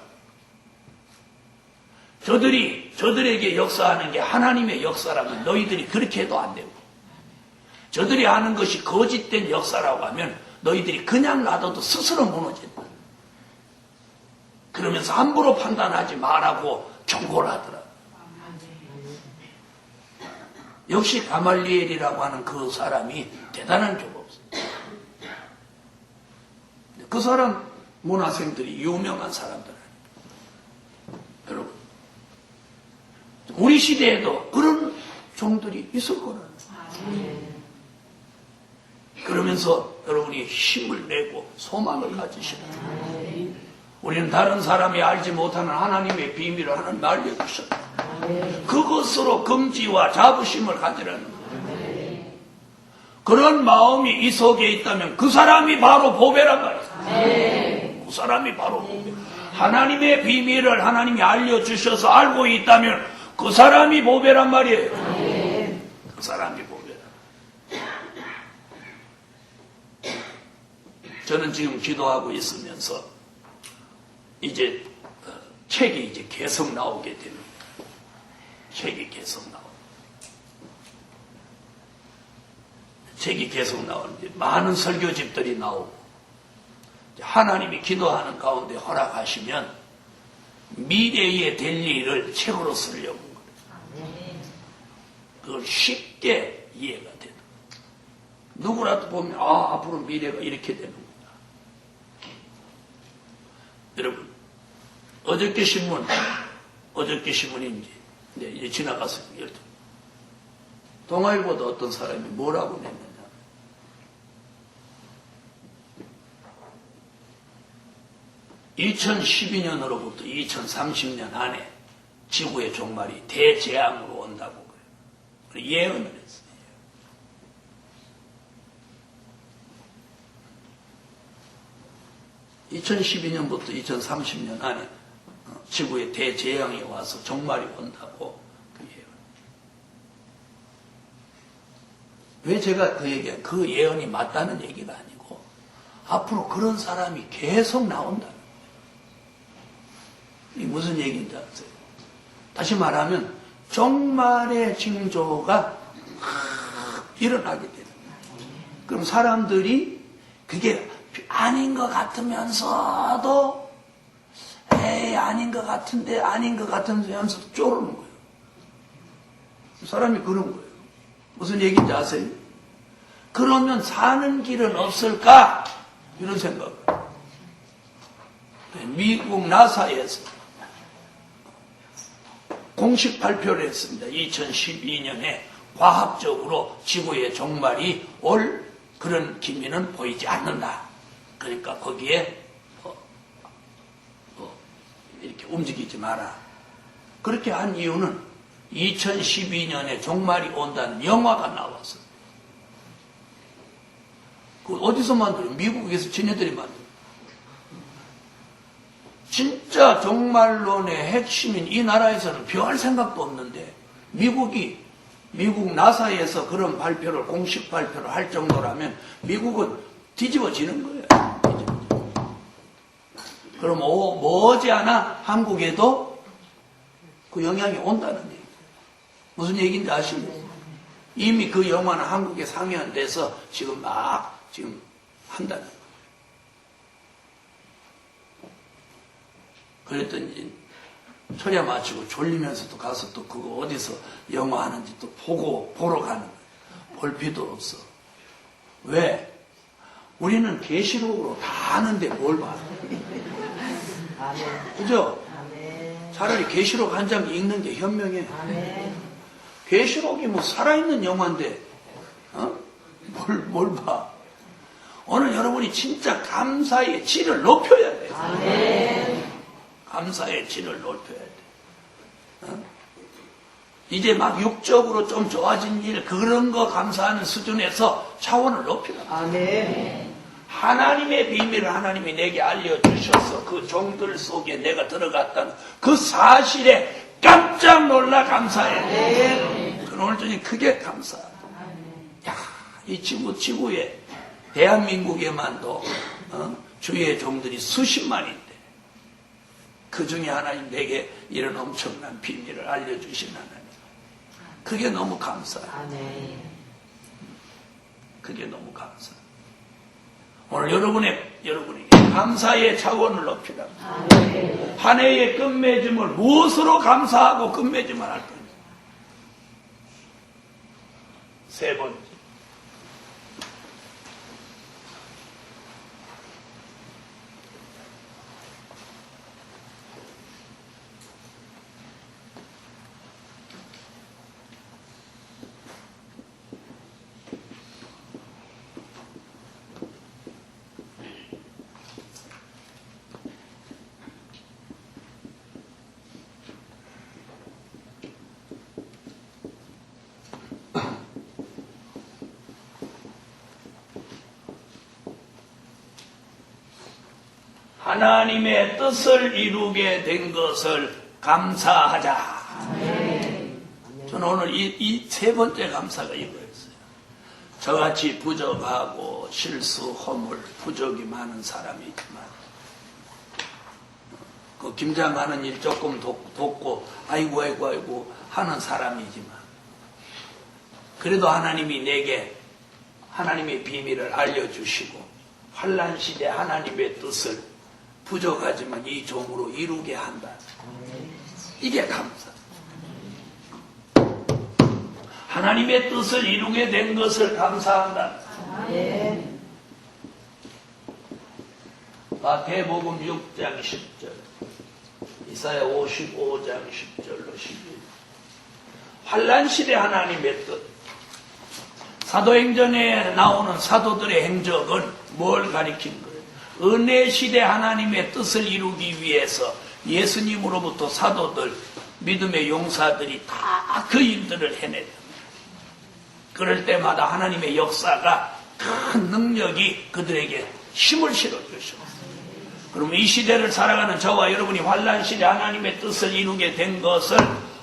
저들에게 역사하는 게 하나님의 역사라면 너희들이 그렇게 해도 안 되고, 저들이 하는 것이 거짓된 역사라고 하면 너희들이 그냥 놔둬도 스스로 무너진다. 그러면서 함부로 판단하지 말라고 경고를 하더라. 역시 가말리엘이라고 하는 그 사람이 대단한 교법사. 그 사람 문화생들이 유명한 사람들 아닙니까? 여러분, 우리 시대에도 그런 종들이 있을 거라는 거예요. 그러면서 여러분이 힘을 내고 소망을 가지시라. 우리는 다른 사람이 알지 못하는 하나님의 비밀을 하나님 알려주셨다. 그것으로 금지와 자부심을 가지라는 거예요. 그런 마음이 이 속에 있다면 그 사람이 바로 보배란 말이에요. 그 사람이 바로 보배. 하나님의 비밀을 하나님이 알려주셔서 알고 있다면 그 사람이 보배란 말이에요. 그 사람이 보배란. 저는 지금 기도하고 있으면서 이제 책이 이제 계속 나오게 됩니다. 책이 계속 나옵니다. 책이 계속 나오는데 많은 설교집들이 나오고, 하나님이 기도하는 가운데 허락하시면 미래에 될 일을 책으로 쓰려고 그래요. 그걸 쉽게 이해가 되는. 누구라도 보면 앞으로 미래가 이렇게 되는구나. 여러분, 어저께 신문인지 이제 지나갔어요. 동아일보도 어떤 사람이 뭐라고 냈느냐. (2012년으로부터) 2030년 안에 지구의 종말이 대재앙으로 온다고 그래요. 예언을 했어요. 2012년부터 2030년 안에 지구에 대재앙이 와서 종말이 온다고 그 예언. 왜 제가 그 예언이 맞다는 얘기가 아니고, 앞으로 그런 사람이 계속 나온다는 거예요. 이 무슨 얘기인지 아세요? 다시 말하면 종말의 징조가 일어나게 되는 거예요. 그럼 사람들이 그게 아닌 것 같으면서도 아닌 것 같은데 아닌 것 같은데 하면서 쪼르는 거예요. 사람이 그런 거예요. 무슨 얘기인지 아세요? 그러면 사는 길은 없을까? 이런 생각을. 미국 나사에서 공식 발표를 했습니다. 2012년에 과학적으로 지구의 종말이 올 그런 기미는 보이지 않는다. 그러니까 거기에 이렇게 움직이지 마라. 그렇게 한 이유는 2012년에 종말이 온다는 영화가 나왔어요. 그 어디서 만들어요? 미국에서 지네들이 만들어요. 진짜 종말론의 핵심인 이 나라에서는 별 생각도 없는데 미국 나사에서 그런 발표를, 공식 발표를 할 정도라면 미국은 뒤집어지는 거예요. 그럼 머지않아 한국에도 그 영향이 온다는 얘기예요. 무슨 얘기인지 아시죠? 이미 그 영화는 한국에 상연돼서 지금 지금 한다는 거예요. 그랬더니 철야 마치고 졸리면서도 가서 또 그거 어디서 영화 하는지 또 보러 가는 거예요. 볼 필요도 없어. 왜? 우리는 계시록으로 다 아는데 뭘 봐? 그죠? 차라리 계시록 한 장 읽는 게 현명해. 계시록이 뭐 살아있는 영화인데 뭘 봐? 오늘 여러분이 진짜 감사의 질을 높여야 돼. 감사의 질을 높여야 돼. 이제 막 육적으로 좀 좋아진 일 그런 거 감사하는 수준에서 차원을 높이라. 하나님의 비밀을 하나님이 내게 알려주셔서 그 종들 속에 내가 들어갔다는 그 사실에 깜짝 놀라 감사해. 오늘 저녁 크게 감사하다. 야, 이 지구에 대한민국에만도 주의 종들이 수십만인데 그 중에 하나님 내게 이런 엄청난 비밀을 알려주신 하나님. 그게 너무 감사해요. 그게 너무 감사해요. 오늘 여러분이 감사의 차원을 높이라. 한 해의 끝맺음을 무엇으로 감사하고 끝맺음을 할 거냐. 세 번째. 하나님의 뜻을 이루게 된 것을 감사하자. 저는 오늘 이 세 번째 감사가 이거였어요. 저같이 부족하고 실수, 허물, 부족이 많은 사람이 있지만 그 김장하는 일 조금 돕고 아이고 하는 사람이지만 그래도 하나님이 내게 하나님의 비밀을 알려주시고 환난시대 하나님의 뜻을 부족하지만 이 종으로 이루게 한다. 이게 감사. 하나님의 뜻을 이루게 된 것을 감사한다. 마태복음 6장 10절, 이사야 55장 10절로 11절. 환난시대 하나님의 뜻. 사도행전에 나오는 사도들의 행적은 뭘 가리킨 거예요? 은혜시대 하나님의 뜻을 이루기 위해서 예수님으로부터 사도들, 믿음의 용사들이 다 그 일들을 해냈다. 그럴 때마다 하나님의 역사가 큰 능력이 그들에게 힘을 실어주셨어요. 그럼 이 시대를 살아가는 저와 여러분이 환난시대 하나님의 뜻을 이루게 된 것을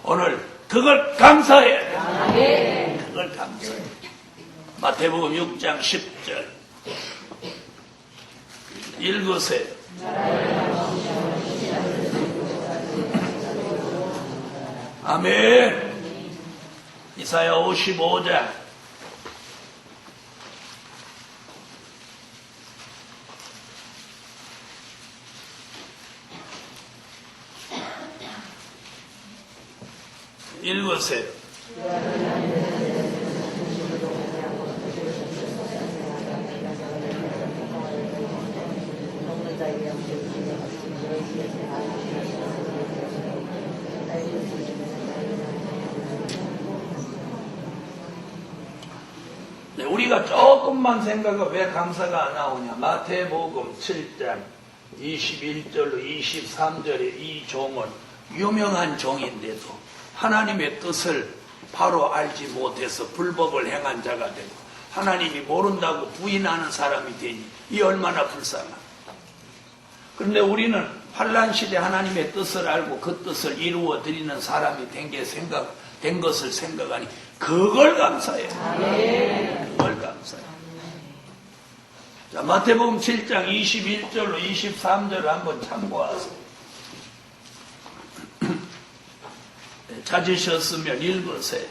오늘 그걸 감사해야 돼요. 그걸 감사해요. 마태복음 6장 10절 읽으세요. 아멘. 이사야 55장 읽으세요. 네, 우리가 조금만 생각하면 왜 감사가 안 나오냐. 마태복음 7장 21절로 23절에 이 종은 유명한 종인데도 하나님의 뜻을 바로 알지 못해서 불법을 행한 자가 되고 하나님이 모른다고 부인하는 사람이 되니 이 얼마나 불쌍한가. 그런데 우리는 환난시대 하나님의 뜻을 알고 그 뜻을 이루어 드리는 사람이 된 것을 생각하니 그걸 감사해요. 그걸 감사해요. 자, 마태복음 7장 21절로 23절을 한번 참고하세요. 찾으셨으면 읽으세요.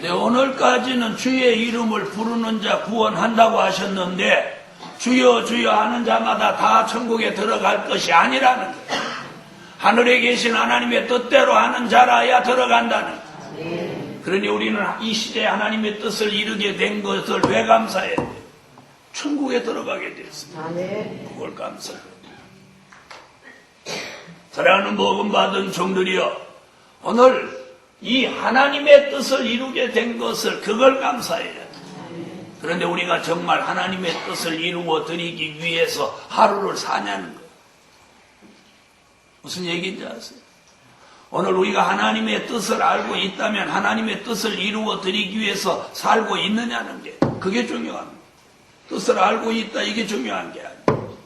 네, 오늘까지는 주의 이름을 부르는 자 구원한다고 하셨는데 주여 주여 하는 자마다 다 천국에 들어갈 것이 아니라는 거예요. 하늘에 계신 하나님의 뜻대로 하는 자라야 들어간다는 거예요. 그러니 우리는 이 시대에 하나님의 뜻을 이루게 된 것을 왜 감사해야 돼요? 천국에 들어가게 됐습니다. 그걸 감사해요. 사랑하는 복음 받은 종들이여, 오늘 이 하나님의 뜻을 이루게 된 것을 그걸 감사해야 돼요. 그런데 우리가 정말 하나님의 뜻을 이루어 드리기 위해서 하루를 사냐는 거예요. 무슨 얘기인지 아세요? 오늘 우리가 하나님의 뜻을 알고 있다면 하나님의 뜻을 이루어 드리기 위해서 살고 있느냐는 게 그게 중요합니다. 뜻을 알고 있다, 이게 중요한 게 아니에요.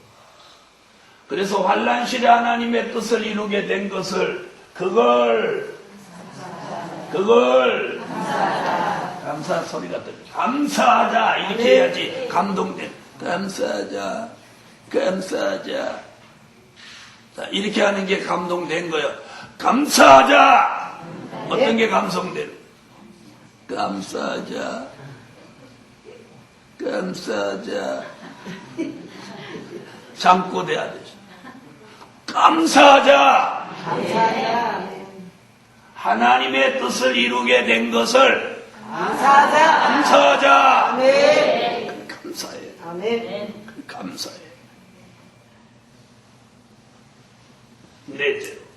그래서 환난시대 하나님의 뜻을 이루게 된 것을 그걸 감사 소리가 들려. 감사하자 이렇게 해야지 감동된. 감사하자. 자, 이렇게 하는 게 감동된 거예요. 감사하자. 어떤 게 감성돼요? 감사하자. 잠꼬대야 되죠. 감사하자. 하나님의 뜻을 이루게 된 것을 감사하자. 감사해. 넷째로,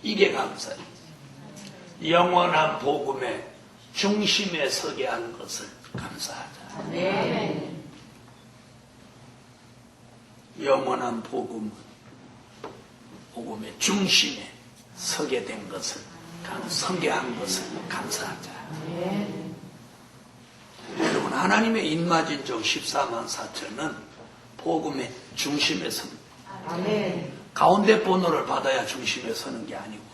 이게 감사해요. 영원한 복음의 중심에 서게 한 것을 감사하자. 영원한 복음의 중심에 서게 된 것을, 서게 한 것을 감사하자. 여러분, 하나님의 인마진족 14만 4천은 복음의 중심에 섭니다. 가운데 번호를 받아야 중심에 서는 게 아니고.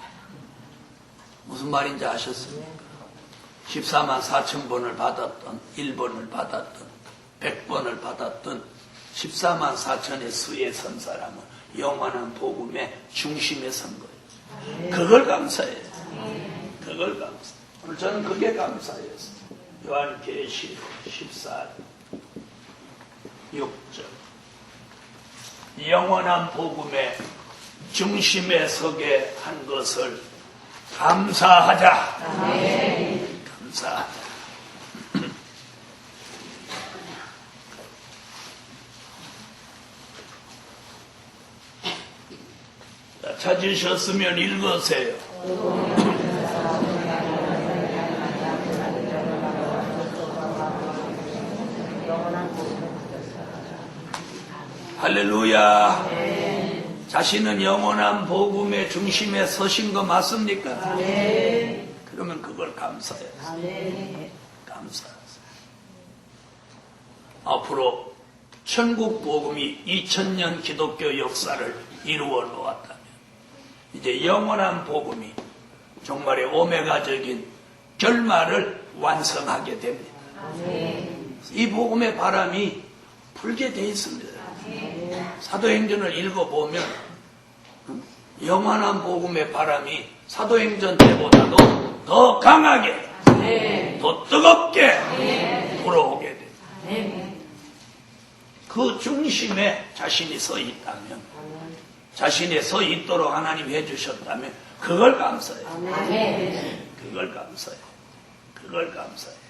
무슨 말인지 아셨습니까? 14만 4천 번을 받았던, 1번을 받았던, 100번을 받았던 14만 4천의 수에 선 사람은 영원한 복음의 중심에 선 거예요. 그걸 감사해요. 그걸 감사해요. 오늘 저는 그게 감사했어요. 요한계시록 14장 6절. 영원한 복음의 중심에 서게 한 것을 감사하자. 감사하자. 자, 찾으셨으면 읽으세요. 할렐루야. 자신은 영원한 복음의 중심에 서신 거 맞습니까? 그러면 그걸 감사해요. 감사하세요. 앞으로 천국 복음이 2000년 기독교 역사를 이루어 놓았다면 이제 영원한 복음이 정말의 오메가적인 결말을 완성하게 됩니다. 이 복음의 바람이 불게 되어 있습니다. 사도행전을 읽어보면 영원한 복음의 바람이 사도행전 때보다도 더 강하게, 더 뜨겁게 불어오게 됩니다. 그 중심에 자신이 서 있다면 자신의 서 있도록 하나님 해주셨다면 그걸 감사해요. 아멘. 그걸 감사해요. 그걸 감사해요.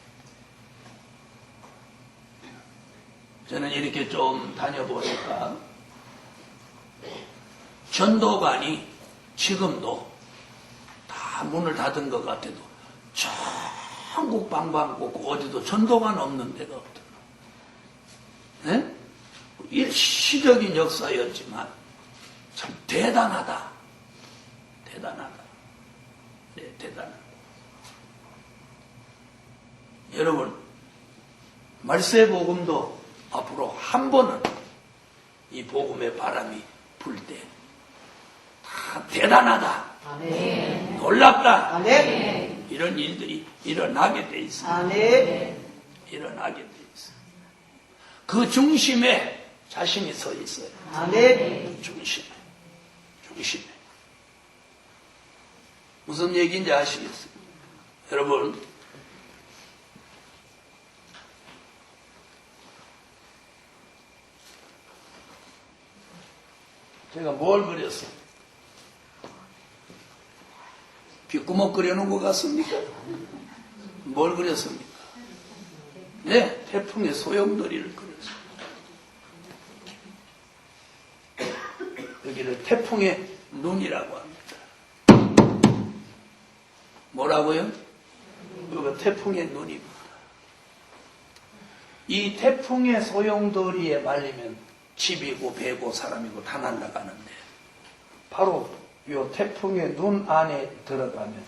저는 이렇게 좀 다녀보니까 전도관이 지금도 다 문을 닫은 것 같아도 전국 방방곡곡 어디도 전도관 없는 데가 없더라. 네? 일시적인 역사였지만 참 대단하다. 대단하다. 네, 대단하다. 여러분, 말세 복음도 앞으로 한 번은 이 복음의 바람이 불 때 다 대단하다. 아멘. 놀랍다. 아멘. 이런 일들이 일어나게 돼 있어요. 아멘. 일어나게 돼 있어요. 그 중심에 자신이 서 있어요. 아멘. 중심에. 중심에. 무슨 얘기인지 아시겠어요? 여러분, 제가 뭘 그렸어요? 귓구멍 그려놓은 것 같습니까? 뭘 그렸습니까? 네, 태풍의 소용돌이를 그렸어요. 여기를 태풍의 눈이라고 합니다. 뭐라고요? 이거 태풍의 눈입니다. 이 태풍의 소용돌이에 말리면 집이고 배고 사람이고 다 날아가는데 바로 이 태풍의 눈 안에 들어가면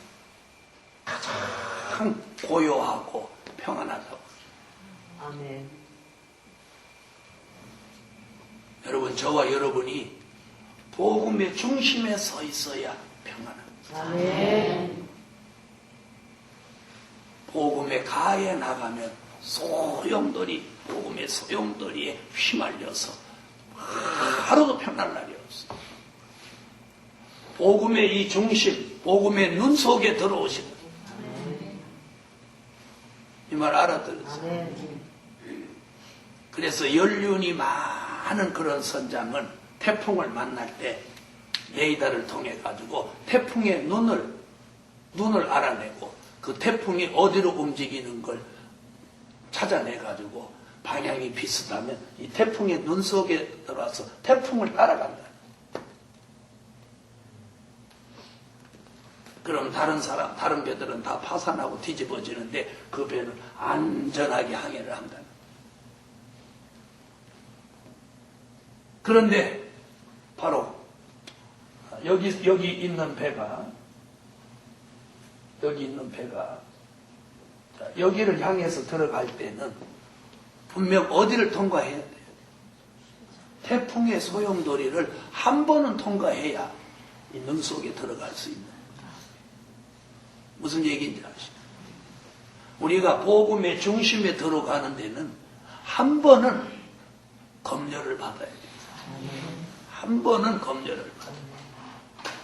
가장 고요하고 평안하다고. 아멘. 여러분, 저와 여러분이 복음의 중심에 서 있어야 평안합니다. 아멘. 복음의 가에 나가면 소용돌이, 복음의 소용돌이에 휘말려서 하루도 평안할 날이 없어요. 복음의 이 중심, 복음의 눈 속에 들어오시는 이 말 알아들으세요. 아멘. 그래서 연륜이 많은 그런 선장은 태풍을 만날 때 레이더를 통해 가지고 태풍의 눈을 알아내고 그 태풍이 어디로 움직이는 걸 찾아내 가지고 방향이 비슷하면 이 태풍의 눈 속에 들어와서 태풍을 따라간다. 그럼 다른 배들은 다 파산하고 뒤집어지는데 그 배는 안전하게 항해를 한다. 그런데 바로 여기 있는 배가 여기를 향해서 들어갈 때는 분명 어디를 통과해야 돼요? 태풍의 소용돌이를 한 번은 통과해야 이 눈 속에 들어갈 수 있는. 무슨 얘기인지 아시죠? 우리가 복음의 중심에 들어가는 데는 한 번은 검열을 받아야 돼요. 한 번은 검열을 받아야 돼요.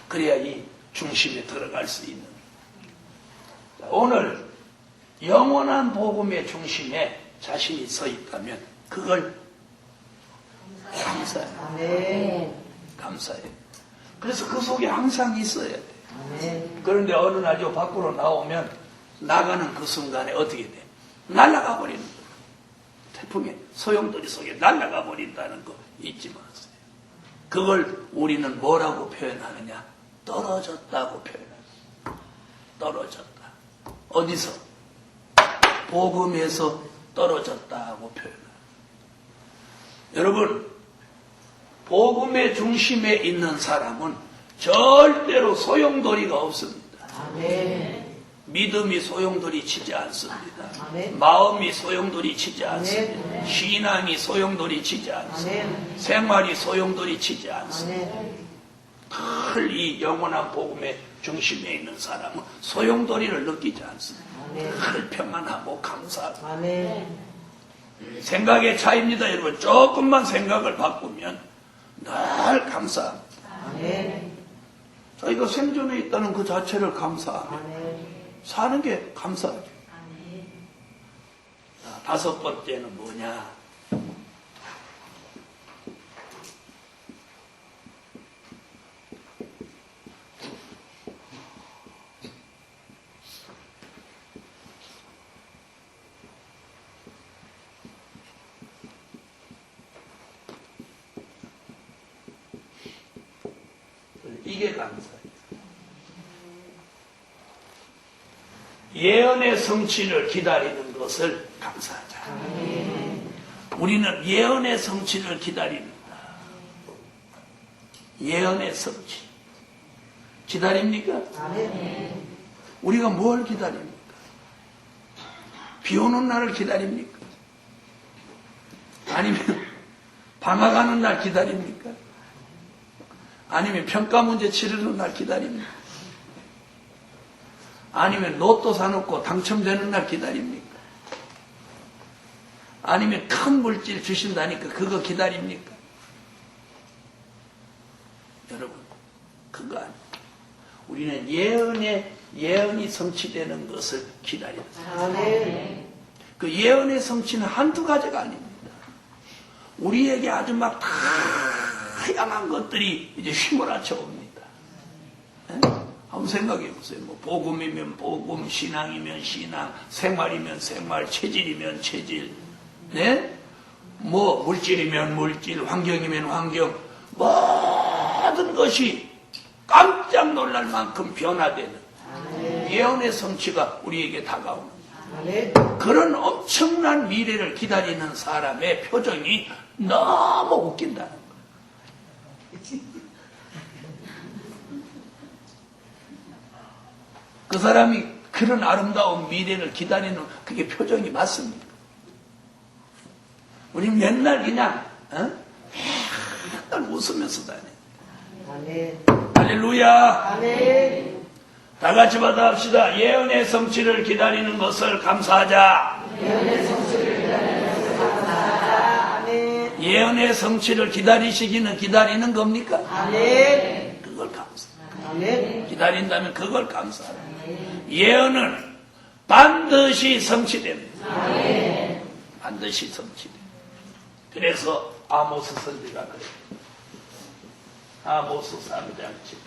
그래야 이 중심에 들어갈 수 있는. 오늘 영원한 복음의 중심에 자신이 서 있다면 그걸 감사해요. 아멘. 감사해요. 그래서 그 속에 항상 있어야 돼요. 아멘. 그런데 어느 날 요 밖으로 나오면 나가는 그 순간에 어떻게 돼? 날아가 버리는 거예요. 태풍의 소용돌이 속에 날아가 버린다는 거 잊지 마세요. 그걸 우리는 뭐라고 표현하느냐? 떨어졌다고 표현합니다. 떨어졌다. 어디서? 복음에서 떨어졌다고 표현합니다. 여러분, 복음의 중심에 있는 사람은 절대로 소용돌이가 없습니다. 아멘. 믿음이 소용돌이 치지 않습니다. 아멘. 마음이 소용돌이 치지 않습니다. 아멘. 신앙이 소용돌이 치지 않습니다. 아멘. 생활이 소용돌이 치지 않습니다. 아멘. 늘 이 영원한 복음의 중심에 있는 사람은 소용돌이를 느끼지 않습니다. 아멘. 늘 평안하고 감사하고. 아멘. 생각의 차이입니다. 여러분, 조금만 생각을 바꾸면 늘 감사합니다. 아멘. 저희가 생존에 있다는 그 자체를 감사합니다. 아멘. 사는 게 감사하죠. 아멘. 자, 다섯 번째는 뭐냐? 이게 감사예요. 예언의 성취를 기다리는 것을 감사하자. 우리는 예언의 성취를 기다립니다. 예언의 성취. 기다립니까? 우리가 뭘 기다립니까? 비 오는 날을 기다립니까? 아니면 방학하는 날 기다립니까? 아니면 평가 문제 치르는 날 기다립니까? 아니면 로또 사놓고 당첨되는 날 기다립니까? 아니면 큰 물질 주신다니까 그거 기다립니까? 여러분, 그거 아니에요. 우리는 예언이 성취되는 것을 기다립니다. 그 예언의 성취는 한두 가지가 아닙니다. 우리에게 아주 막 다양한 것들이 이제 휘몰아쳐 옵니다. 네? 한번 생각해 보세요. 뭐 복음이면 복음, 신앙이면 신앙, 생활이면 생활, 체질이면 체질, 네? 뭐 물질이면 물질, 환경이면 환경, 모든 것이 깜짝 놀랄 만큼 변화되는 예언의 성취가 우리에게 다가오는 그런 엄청난 미래를 기다리는 사람의 표정이 너무 웃긴다는 거예요. 그 사람이 그런 아름다운 미래를 기다리는 그게 표정이 맞습니까? 우리 맨날 그냥 맨날 웃으면서 다녀요. 할렐루야. 다 같이 받아합시다. 예언의 성취를 기다리는 것을 감사하자. 예언의 성취를 기다리시기는 기다리는 겁니까? 그걸 감사합니다. 기다린다면 그걸 감사합니다. 예언은 반드시 성취됩니다. 반드시 성취됩니다. 그래서 아모스 선지가 그래요. 아모스 3장 7.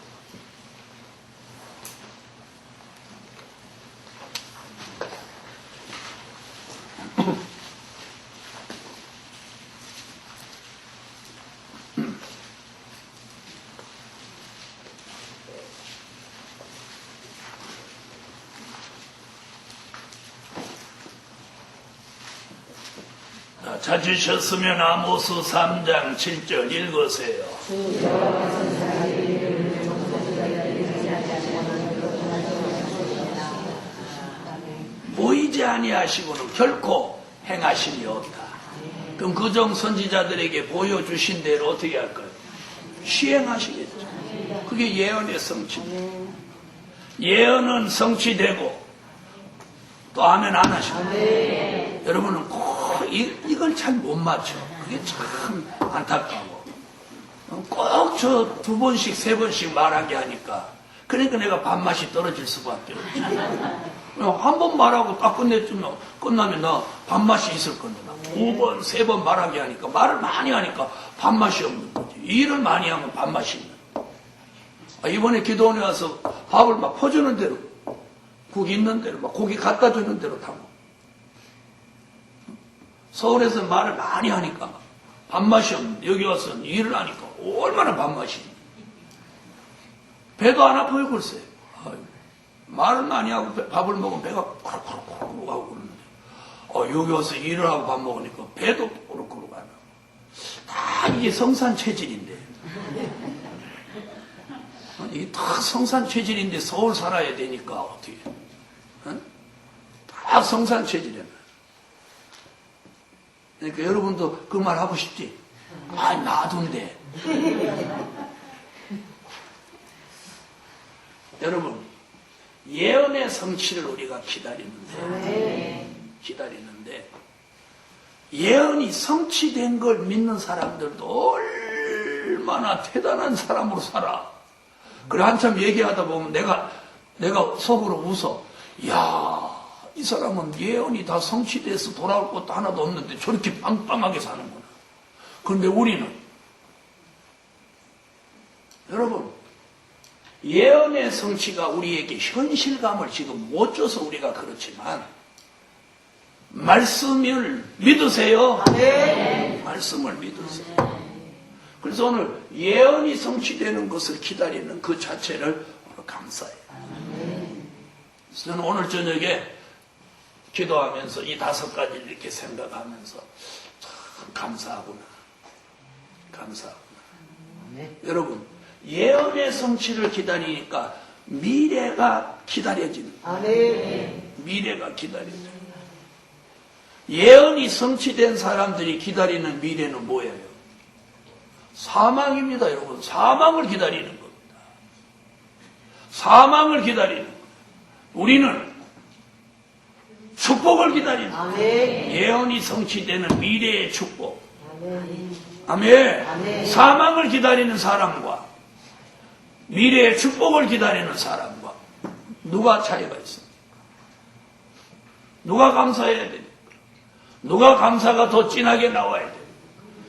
찾으셨으면 아모스 3장 7절 읽으세요. 보이지 아니하시고는 결코 행하심이 없다. 그럼 그종 선지자들에게 보여주신 대로 어떻게 할 거예요? 시행하시겠죠. 그게 예언의 성취입니다. 예언은 성취되고 또 하면 안 하십니다. 여러분은 꼭 이걸 잘 못 맞춰. 그게 참 안타까워. 꼭 저 2번씩 3번씩 말하게 하니까 그러니까 내가 밥맛이 떨어질 수밖에 없지. 한 번 말하고 딱 끝나면 나 밥맛이 있을 건데 2번 3번 말하게 하니까 말을 많이 하니까 밥맛이 없는 거지. 일을 많이 하면 밥맛이 있는 거지. 이번에 기도원에 와서 밥을 막 퍼주는 대로 국 있는 대로 막 고기 갖다 주는 대로 다 먹어. 서울에서 말을 많이 하니까 밥맛이 없는데 여기 와서 일을 하니까 얼마나 밥맛이 있는데 배도 안 아파요 글쎄. 말을 많이 하고 밥을 먹으면 배가 코르코르 하고 그러는데 여기 와서 일을 하고 밥 먹으니까 배도 코르코르 가요. 다 이게 성산 체질인데 이게 다 성산 체질인데 서울 살아야 되니까 어떻게 다 성산 체질이야. 그러니까 여러분도 그 말 하고 싶지? 나도인데. 여러분, 예언의 성취를 우리가 기다리는데, 예언이 성취된 걸 믿는 사람들도 얼마나 대단한 사람으로 살아. 그래, 한참 얘기하다 보면 내가 속으로 웃어. 이야, 이 사람은 예언이 다 성취돼서 돌아올 것도 하나도 없는데 저렇게 빵빵하게 사는구나. 그런데 우리는 여러분 예언의 성취가 우리에게 현실감을 지금 못 줘서 우리가 그렇지만 말씀을 믿으세요. 네. 말씀을 믿으세요. 그래서 오늘 예언이 성취되는 것을 기다리는 그 자체를 오늘 감사해요. 그래서 저는 오늘 저녁에 기도하면서 이 5가지를 이렇게 생각하면서 참 감사하구나. 여러분, 예언의 성취를 기다리니까 미래가 기다려집니다. 미래가 기다려져요. 예언이 성취된 사람들이 기다리는 미래는 뭐예요? 사망입니다, 여러분. 사망을 기다리는 겁니다. 사망을 기다리는 겁니다. 우리는 축복을 기다립니다. 예언이 성취되는 미래의 축복. 아멘. 사망을 기다리는 사람과 미래의 축복을 기다리는 사람과 누가 차이가 있습니까? 누가 감사해야 됩니까? 누가 감사가 더 진하게 나와야 됩니까?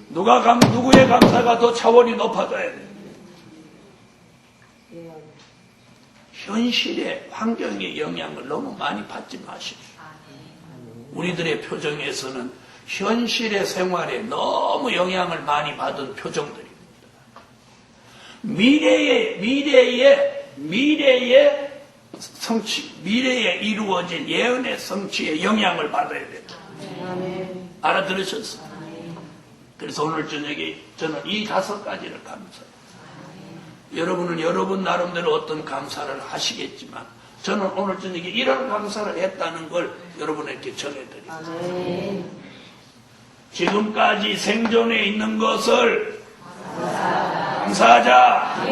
누구의 감사가 더 차원이 높아져야 됩니까? 현실의 환경의 영향을 너무 많이 받지 마십시오. 우리들의 표정에서는 현실의 생활에 너무 영향을 많이 받은 표정들입니다. 미래의 성취, 미래에 이루어진 예언의 성취에 영향을 받아야 됩니다. 알아들으셨어요? 그래서 오늘 저녁에 저는 이 5가지를 감사해요. 여러분은 여러분 나름대로 어떤 감사를 하시겠지만 저는 오늘 저녁에 이런 감사를 했다는 걸 여러분에게 전해드립니다. 지금까지 생존해 있는 것을 감사하자.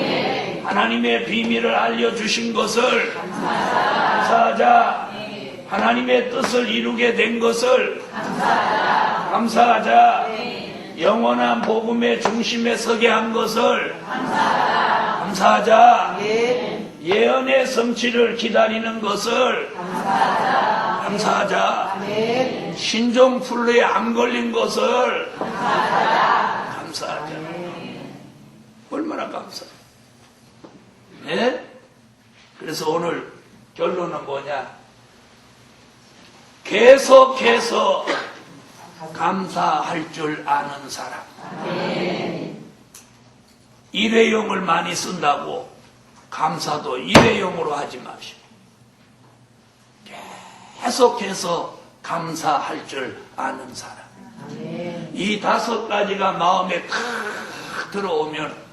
하나님의 비밀을 알려주신 것을 감사하자. 하나님의 뜻을 이루게 된 것을 감사하자. 영원한 복음의 중심에 서게 한 것을 감사하자. 예언의 성취를 기다리는 것을 감사하자. 신종플루에 안 걸린 것을 감사하자. 얼마나 감사해요. 네? 그래서 오늘 결론은 뭐냐? 계속해서 감사할 줄 아는 사람. 일회용을 많이 쓴다고 감사도 일회용으로 하지 마시고 계속해서 감사할 줄 아는 사람. 이 5가지가 마음에 탁 들어오면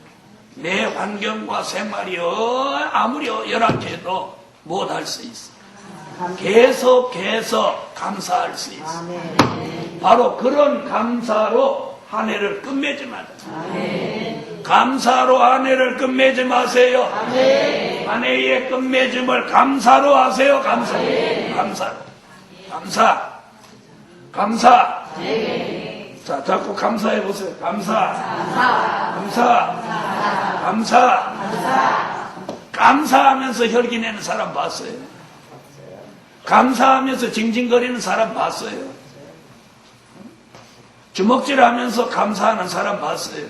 내 환경과 생활이 아무리 열악해도 못할 수 있어. 계속해서 감사할 수 있어. 바로 그런 감사로 한 해를 끝맺지 마자. 감사로 한 해를 끝맺지 마세요. 한 해의 끝맺음을 감사로 하세요. 감사로. 감사. 자, 자꾸 감사해 보세요. 감사하면서 혈기 내는 사람 봤어요? 감사하면서 징징거리는 사람 봤어요? 주먹질하면서 감사하는 사람 봤어요?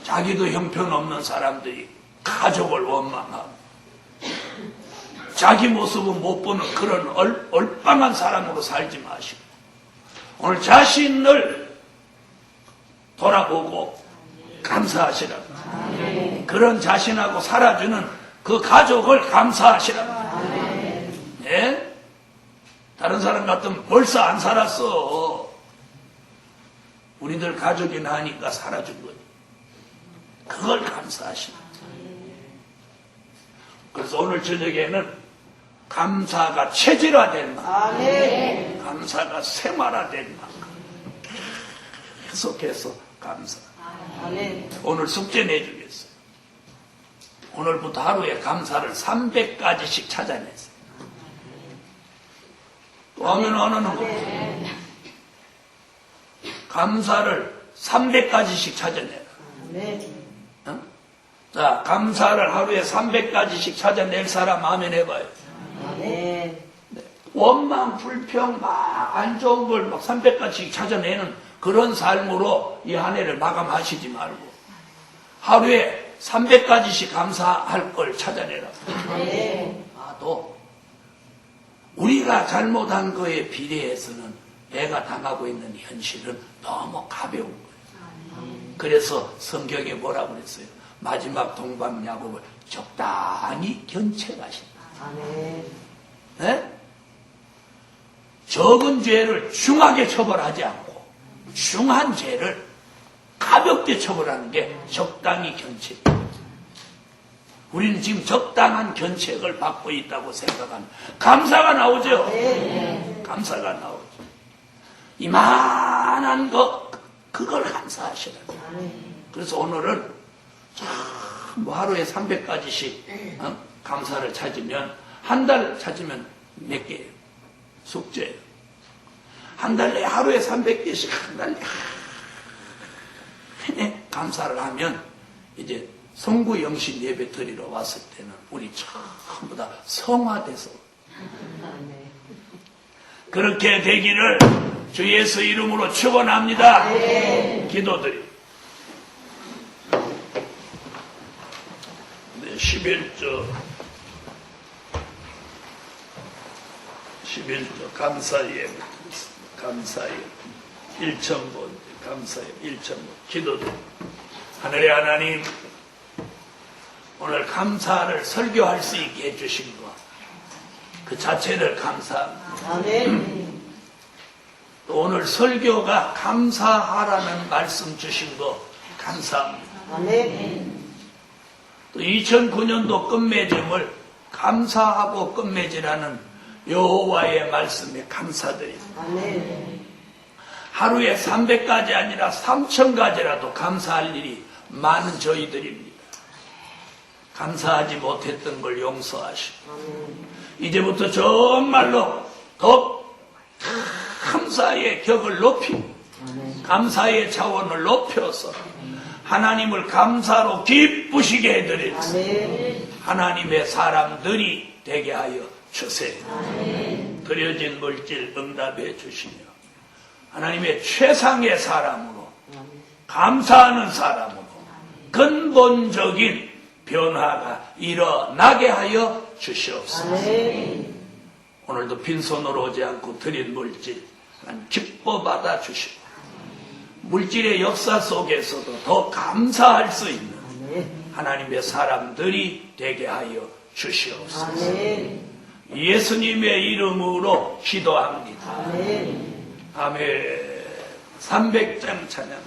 자기도 형편없는 사람들이 가족을 원망하고 자기 모습은 못 보는 그런 얼빵한 사람으로 살지 마시고 오늘 자신을 돌아보고 감사하시라고. 그런 자신하고 살아주는 그 가족을 감사하시라고. 네? 다른 사람 같으면 벌써 안 살았어. 우리들 가족이나 하니까 살아준 거지. 그걸 감사하시라고. 그래서 오늘 저녁에는 감사가 체질화될 만큼, 감사가 생활화될 만큼 계속해서 감사. 오늘 숙제 내주겠어요. 오늘부터 하루에 감사를 300가지씩 찾아냈어요. 또 하면 하나는 거. 감사를 300가지씩 찾아내라. 어? 자, 감사를 하루에 300가지씩 찾아낼 사람 아멘 해봐요. 네. 원망, 불평, 막 안 좋은 걸 막 300가지씩 찾아내는 그런 삶으로 이 한 해를 마감하시지 말고 하루에 300가지씩 감사할 걸 찾아내라. 또 우리가 잘못한 거에 비례해서는 내가 당하고 있는 현실은 너무 가벼운 거예요. 그래서 성경에 뭐라고 그랬어요? 마지막 동방야곱을 적당히 견책하신다. 네? 적은 죄를 중하게 처벌하지 않고 중한 죄를 가볍게 처벌하는 게 적당히 견책. 우리는 지금 적당한 견책을 받고 있다고 생각하는 감사가 나오죠. 감사가 나오죠. 이만한 거 그걸 감사하시라. 그래서 오늘은 뭐 하루에 300가지씩 감사를 찾으면 한 달 찾으면 몇 개예요? 숙제예요. 한 달 내에 하루에 300개씩 한 달 내에 감사를 하면 이제 성구 영신 예배 드리러 왔을 때는 우리 전부 다 성화돼서 그렇게 되기를 주 예수 이름으로 축원합니다. 기도드립니다. 11조 감사예배 1,000번 감사예배 1,000번 기도드립니다. 하늘의 하나님, 오늘 감사를 설교할 수 있게 해주신 것 그 자체를 감사합니다. 또 오늘 설교가 감사하라는 말씀 주신 거 감사합니다. 또 2009년도 끝맺음을 감사하고 끝맺으라는 여호와의 말씀에 감사드립니다. 하루에 300가지 아니라 3,000가지라도 감사할 일이 많은 저희들입니다. 감사하지 못했던 걸 용서하시고 이제부터 정말로 더 감사의 격을 높이고 감사의 차원을 높여서 하나님을 감사로 기쁘시게 해드리겠습니다. 하나님의 사람들이 되게 하여 주세요. 드려진 물질 응답해 주시며 하나님의 최상의 사람으로 감사하는 사람으로 근본적인 변화가 일어나게 하여 주시옵소서. 오늘도 빈손으로 오지 않고 드린 물질 하나님 기뻐 받아 주시고 물질의 역사 속에서도 더 감사할 수 있는 하나님의 사람들이 되게 하여 주시옵소서. 예수님의 이름으로 기도합니다. 아멘. 300장 찬양.